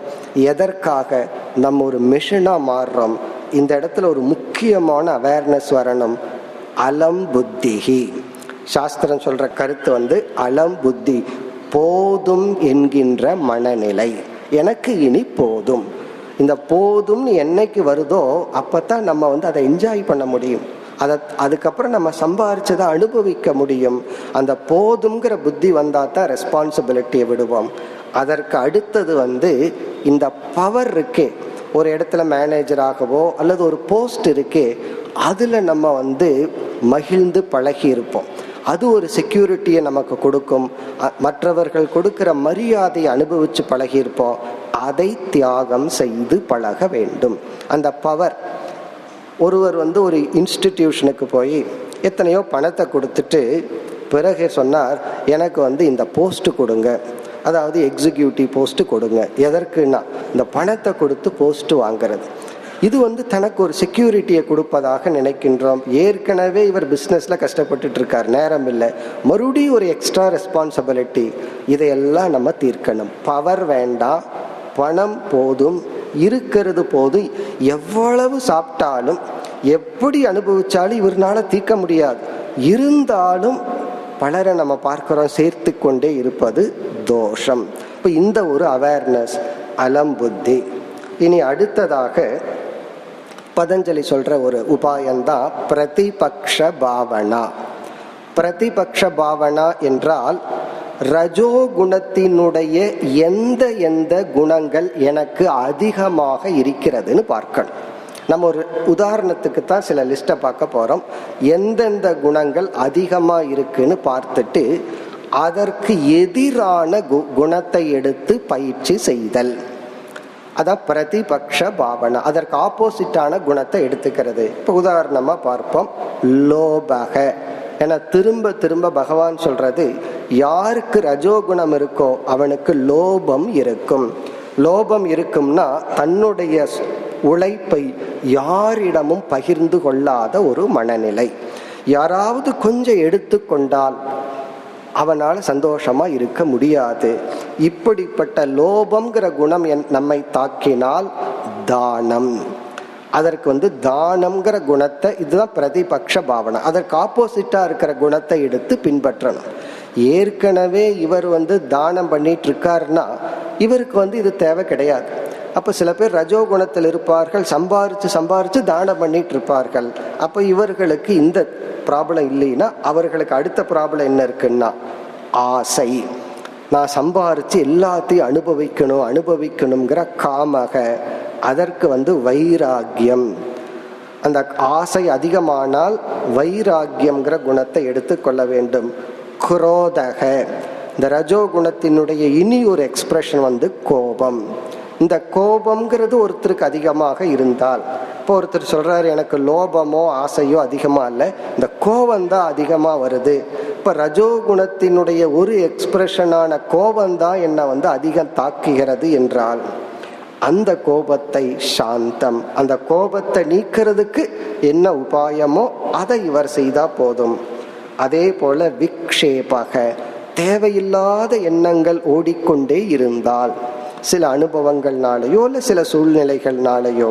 எதற்காக? நம்ம ஒரு மிஷினா மாறுறோம். இந்த இடத்துல ஒரு முக்கியமான அவேர்னஸ் வரணும். அலம் புத்திஹி, சாஸ்திரம் சொல்ற கருத்து அலம் புத்தி, போதும் என்கின்ற மனநிலை. எனக்கு இனி போதும். இந்த போதும்னு என்னைக்கு வருதோ அப்பதான் நம்ம அதை என்ஜாய் பண்ண முடியும். அதுக்கப்புறம் நம்ம சம்பாரிச்சதை அனுபவிக்க முடியும். அந்த போதுங்கிற புத்தி வந்தா தான் ரெஸ்பான்சிபிலிட்டியை விடுவோம். அதற்கு அடுத்தது இந்த பவர் இருக்கே, ஒரு இடத்துல மேனேஜராகவோ அல்லது ஒரு போஸ்ட் இருக்கே, அதுல நம்ம மகிழ்ந்து பழகி இருப்போம். அது ஒரு செக்யூரிட்டியை நமக்கு கொடுக்கும். மற்றவர்கள் கொடுக்கிற மரியாதையை அனுபவிச்சு பழகி இருப்போம். அதை தியாகம் செய்து பழக வேண்டும். அந்த பவர், ஒருவர் ஒரு இன்ஸ்டிடியூஷனுக்கு போய் எத்தனையோ பணத்தை கொடுத்துட்டு பிறகு சொன்னார், எனக்கு இந்த போஸ்ட் கொடுங்க, அதாவது எக்ஸிக்யூட்டிவ் போஸ்ட் கொடுங்க. எதற்குன்னா இந்த பணத்தை கொடுத்து போஸ்ட் வாங்கிறது. இது தனக்கு ஒரு செக்யூரிட்டியை கொடுப்பதாக நினைக்கின்றோம். ஏற்கனவே இவர் பிஸ்னஸ்ல கஷ்டப்பட்டுட்டு இருக்கார், நேரம் இல்லை, மறுபடியும் ஒரு எக்ஸ்ட்ரா ரெஸ்பான்சிபிலிட்டி. இதையெல்லாம் நம்ம தீர்க்கணும். பவர் வேண்டாம், பணம் போதும், இருக்கிறது போதும். எவ்வளவு சாப்பிட்டாலும் எப்படி அனுபவிச்சாலும் இவர்னால தீர்க்க முடியாது. இருந்தாலும் பலரை நம்ம பார்க்கிறோம் சேர்த்து கொண்டே இருப்பது தோஷம். இப்போ இந்த ஒரு அவேர்னஸ், அலம்புத்தி. இனி அடுத்ததாக பதஞ்சலி சொல்ற ஒரு உபாயம்தான் பிரதிபக்ஷ பாவனா. பிரதிபக்ஷ பாவனா என்றால் ரஜோகுணத்தினுடைய எந்த குணங்கள் எனக்கு அதிகமாக இருக்கிறதுன்னு பார்க்கணும். நம்ம ஒரு உதாரணத்துக்கு தான் சில லிஸ்ட்டை பார்க்க போறோம். எந்தெந்த குணங்கள் அதிகமாக இருக்குன்னு பார்த்துட்டு அதற்கு எதிரான குணத்தை எடுத்து பயிற்சி செய்தல், அதான் பிரதிபக்ஷ பாவனா. அதற்கு ஆப்போசிட்டான குணத்தை எடுத்துக்கிறது. இப்போ உதாரணமா பார்ப்போம், லோபக. ஏன்னா திரும்ப திரும்ப பகவான் சொல்றது, யாருக்கு ரஜோகுணம் இருக்கோ அவனுக்கு லோபம் இருக்கும். லோபம் இருக்கும்னா தன்னுடைய உழைப்பை யாரிடமும் பகிர்ந்து கொள்ளாத ஒரு மனநிலை. யாராவது கொஞ்சம் எடுத்துக்கொண்டால் அவனால சந்தோஷமா இருக்க முடியாது. இப்படிப்பட்ட லோபம்ங்கிற குணம் நம்மை தாக்கினால் தானம், அதற்கு தானம்ங்கிற குணத்தை, இதுதான் பிரதிபக்ஷ பாவனை. அதற்கு ஆப்போசிட்டா இருக்கிற குணத்தை எடுத்து பின்பற்றணும். ஏற்கனவே இவர் தானம் பண்ணிட்டு இருக்காருன்னா இவருக்கு இது தேவை கிடையாது. அப்ப சில பேர் ரஜோகுணத்தில் இருப்பார்கள், சம்பாரிச்சு தானம் பண்ணிட்டு இருப்பார்கள். அப்ப இவர்களுக்கு இந்த ப்ராப்ளம் இல்லைன்னா அவர்களுக்கு அடுத்த ப்ராப்ளம் என்ன இருக்குன்னா ஆசை. நான் சம்பாரிச்சு எல்லாத்தையும் அனுபவிக்கணுங்கிற காமக. அதற்கு வைராகியம். அந்த ஆசை அதிகமானால் வைராகியம்ங்கிற குணத்தை எடுத்துக்கொள்ள வேண்டும். குரோதக, இந்த ரஜோகுணத்தினுடைய இனி ஒரு எக்ஸ்பிரஷன் கோபம். இந்த கோபம்ங்கிறது ஒருத்தருக்கு அதிகமாக இருந்தால், இப்போ ஒருத்தர் சொல்றாரு எனக்கு லோபமோ ஆசையோ அதிகமா இல்லை, இந்த கோபம்தான் அதிகமா வருது. இப்ப ரஜோகுணத்தினுடைய ஒரு எக்ஸ்பிரஷனான கோபம்தான் என்ன அதிகம் தாக்குகிறது என்றால், அந்த கோபத்தை சாந்தம், அந்த கோபத்தை நீக்கிறதுக்கு என்ன உபாயமோ அதை இவர் செய்தா போதும். அதே போல விக்ஷேபக, தேவையில்லாத எண்ணங்கள் ஓடிக்கொண்டே இருந்தால், சில அனுபவங்கள்னாலேயோ இல்லை சில சூழ்நிலைகள்னாலேயோ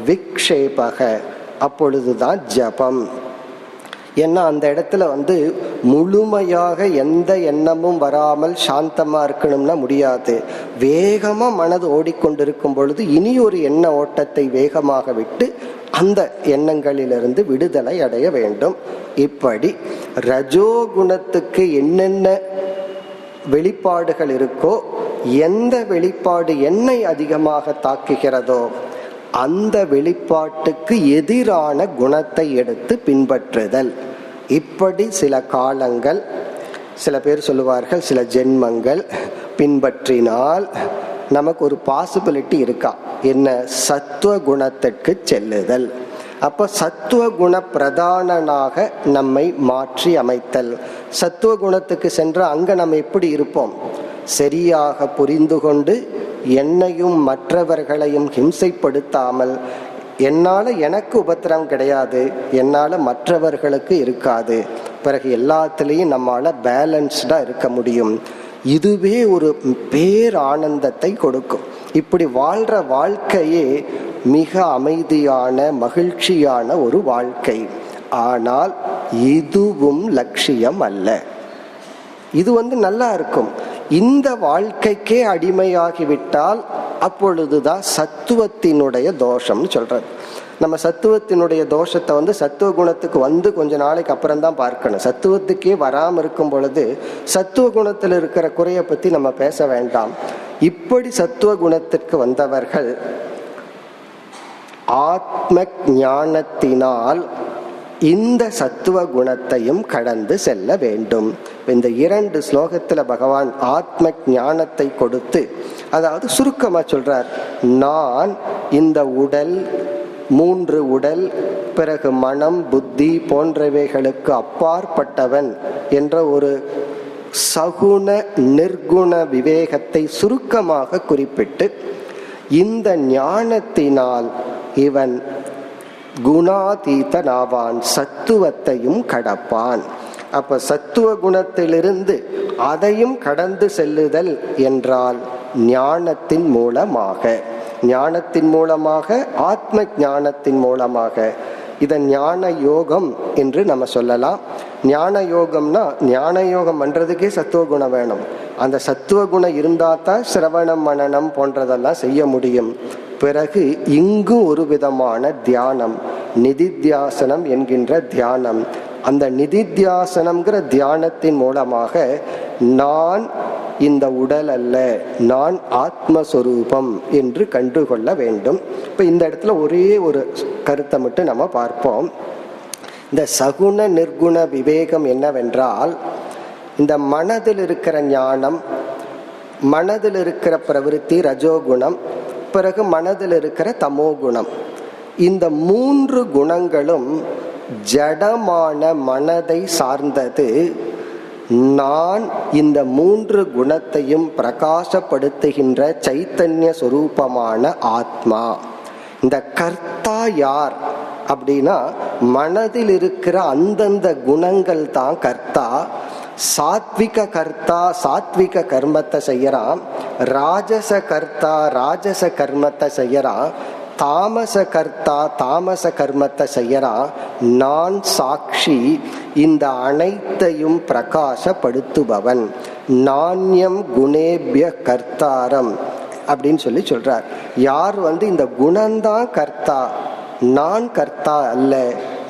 விக்ஷேபக, அப்பொழுதுதான் ஜபம். ஏன்னா அந்த இடத்துல முழுமையாக எந்த எண்ணமும் வராமல் சாந்தமா இருக்கணும்னா முடியாது. வேகமா மனது ஓடிக்கொண்டிருக்கும் பொழுது இனி ஒரு எண்ண ஓட்டத்தை வேகமாக விட்டு அந்த எண்ணங்களிலிருந்து விடுதலை அடைய வேண்டும். இப்படி ரஜோகுணத்துக்கு என்னென்ன வெளிப்பாடுகள் இருக்கோ, எந்த வெளிப்பாடு என்னை அதிகமாக தாக்குகிறதோ அந்த வெளிப்பாட்டுக்கு எதிரான குணத்தை எடுத்து பின்பற்றுதல். இப்படி சில காலங்கள், சில பேர் சொல்லுவார்கள் சில ஜென்மங்கள் பின்பற்றினால் நமக்கு ஒரு பாசிபிலிட்டி இருக்கா, என்ன, சத்துவ குணத்திற்கு செல்லுதல். அப்ப சத்துவ குண பிரதானனாக நம்மை மாற்றி அமைத்தல். சத்துவ குணத்துக்கு சென்ற அங்க நம்ம எப்படி இருப்போம், சரியாக புரிந்து கொண்டு என்னையும் மற்றவர்களையும் ஹிம்சைப்படுத்தாமல், என்னால எனக்கு உபத்திரம் கிடையாது, என்னால மற்றவர்களுக்கு இருக்காது, பிறகு எல்லாத்திலையும் நம்மால பேலன்ஸ்டா இருக்க முடியும். இதுவே ஒரு பேர் ஆனந்தத்தை கொடுக்கும். இப்படி வாழ்ற வாழ்க்கையே மிக அமைதியான மகிழ்ச்சியான ஒரு வாழ்க்கை. ஆனால் இதுவும் லட்சியம் அல்ல. இது நல்லா இருக்கும். இந்த வாழ்க்கைக்கே அடிமையாகிவிட்டால் அப்பொழுதுதான் சத்துவத்தினுடைய தோஷம்னு சொல்றது. நம்ம சத்துவத்தினுடைய தோஷத்தை சத்துவ குணத்துக்கு கொஞ்ச நாளைக்கு அப்புறம் தான் பார்க்கணும். சத்துவத்துக்கே வராமல் இருக்கும் பொழுது சத்துவ குணத்தில் இருக்கிற குறைய பத்தி நம்ம பேச வேண்டாம். இப்படி சத்துவ குணத்திற்கு வந்தவர்கள் ஆத்ம ஞானத்தினால் இந்த சத்துவ குணத்தையும் கடந்து செல்ல வேண்டும். இந்த 2 ஸ்லோகத்துல பகவான் ஆத்ம ஞானத்தை கொடுத்து, அதாவது சுருக்கமா சொல்றார், நான் இந்த உடல், 3 உடல், பிறகு மனம், புத்தி போன்றவைகளுக்கு அப்பாற்பட்டவன் என்ற ஒரு சகுண நிர்குண விவேகத்தை சுருக்கமாக குறிப்பிட்டு, இந்த ஞானத்தினால் இவன் குணாதீதனாவான், சத்துவத்தையும் கடப்பான். அப்ப சத்துவ குணத்திலிருந்து அதையும் கடந்து செல்லுதல் என்றால் ஞானத்தின் மூலமாக, ஞானத்தின் மூலமாக, ஆத்ம ஞானத்தின் மூலமாக. இதை ஞான யோகம் என்று நம்ம சொல்லலாம். ஞான யோகம்னா, ஞான யோகம் பண்றதுக்கே சத்துவ குணம் வேணும். அந்த சத்துவ குணம் இருந்தா தான் சிரவணம் மனனம் போன்றதெல்லாம் செய்ய முடியும். பிறகு இங்கு ஒரு விதமான தியானம், நிதித்தியாசனம் என்கின்ற தியானம். அந்த நிதித்தியாசனம்ங்கிற தியானத்தின் மூலமாக நான் இந்த உடல் அல்ல, நான் ஆத்மஸ்வரூபம் என்று கண்டுகொள்ள வேண்டும். இப்ப இந்த இடத்துல ஒரே ஒரு கருத்தை மட்டும் நம்ம பார்ப்போம். இந்த சகுண நிர்குண விவேகம் என்னவென்றால், இந்த மனதில் இருக்கிற ஞானம், மனதில் இருக்கிற பிரவிற்த்தி ரஜோகுணம், பிறகு மனதில் இருக்கிற தமோ குணம், இந்த 3 குணங்களும் ஜடமான மனதை சார்ந்தது. நான் இந்த 3 குணத்தையும் பிரகாசப்படுத்துகின்ற சைத்தன்ய சொரூபமான ஆத்மா. இந்த கர்த்தா யார் அப்படின்னா, மனதில் இருக்கிற அந்தந்த குணங்கள் தான் கர்த்தா. சாத்விக கர்த்தா சாத்விக கர்மத்தை செய்யறான், ராஜச கர்த்தா ராஜச கர்மத்தை செய்யறான், தாமச கர்த்தா தாமச கர்மத்தை செய்யறான். நான் சாட்சி, இந்த அனைத்தையும் பிரகாசப்படுத்துபவன். நாண்யம் குணேபிய கர்த்தாரம் அப்படின்னு சொல்றார். யார் இந்த குணந்தான் கர்த்தா, நான் கர்த்தா அல்ல,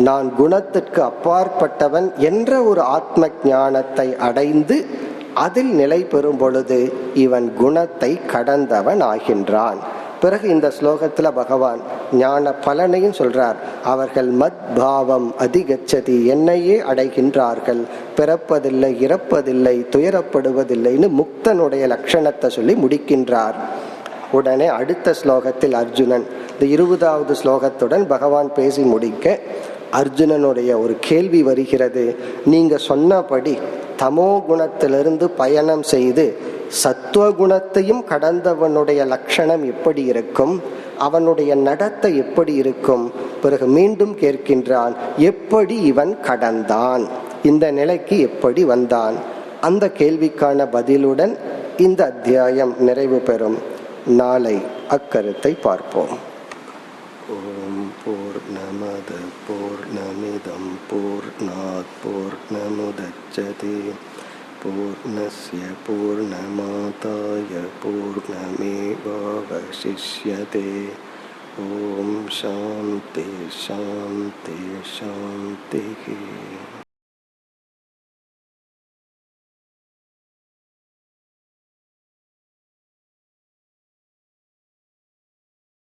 நான் குணத்திற்கு அப்பாற்பட்டவன் என்ற ஒரு ஆத்ம ஞானத்தை அடைந்து அதில் நிலை பெறும் பொழுது இவன் குணத்தை கடந்தவன் ஆகின்றான். பிறகு இந்த ஸ்லோகத்துல பகவான் ஞான பலனையும் சொல்றார். அவர்கள் மத் பாவம் அதிகச்சதி, என்னையே அடைகின்றார்கள், பிறப்பதில்லை இறப்பதில்லை துயரப்படுவதில்லைன்னு முக்தனுடைய லட்சணத்தை சொல்லி முடிக்கின்றார். உடனே அடுத்த ஸ்லோகத்தில் அர்ஜுனன், இந்த 20வது ஸ்லோகத்துடன் பகவான் பேசி முடிக்க அர்ஜுனனுடைய ஒரு கேள்வி வருகிறது. நீங்க சொன்னபடி தமோ குணத்திலிருந்து பயணம் செய்து சத்துவ குணத்தையும் கடந்தவனுடைய லட்சணம் எப்படி இருக்கும், அவனுடைய நடத்தை எப்படி இருக்கும்? பிறகு மீண்டும் கேட்கின்றான், எப்படி இவன் கடந்தான், இந்த நிலைக்கு எப்படி வந்தான்? அந்த கேள்விக்கான பதிலுடன் இந்த அத்தியாயம் நிறைவு பெறும். நாளை அக்கருத்தை பார்ப்போம். ஓம் பூர்ணமத பூர்ணமிதம் பூர்ணாத் பூர்ணமுதச்யதே பூர்ணஸ்ய பூர்ணமாதாய பூர்ணமேவாவசிஷ்யதே. ஓம் சாந்தி சாந்தி சாந்தி.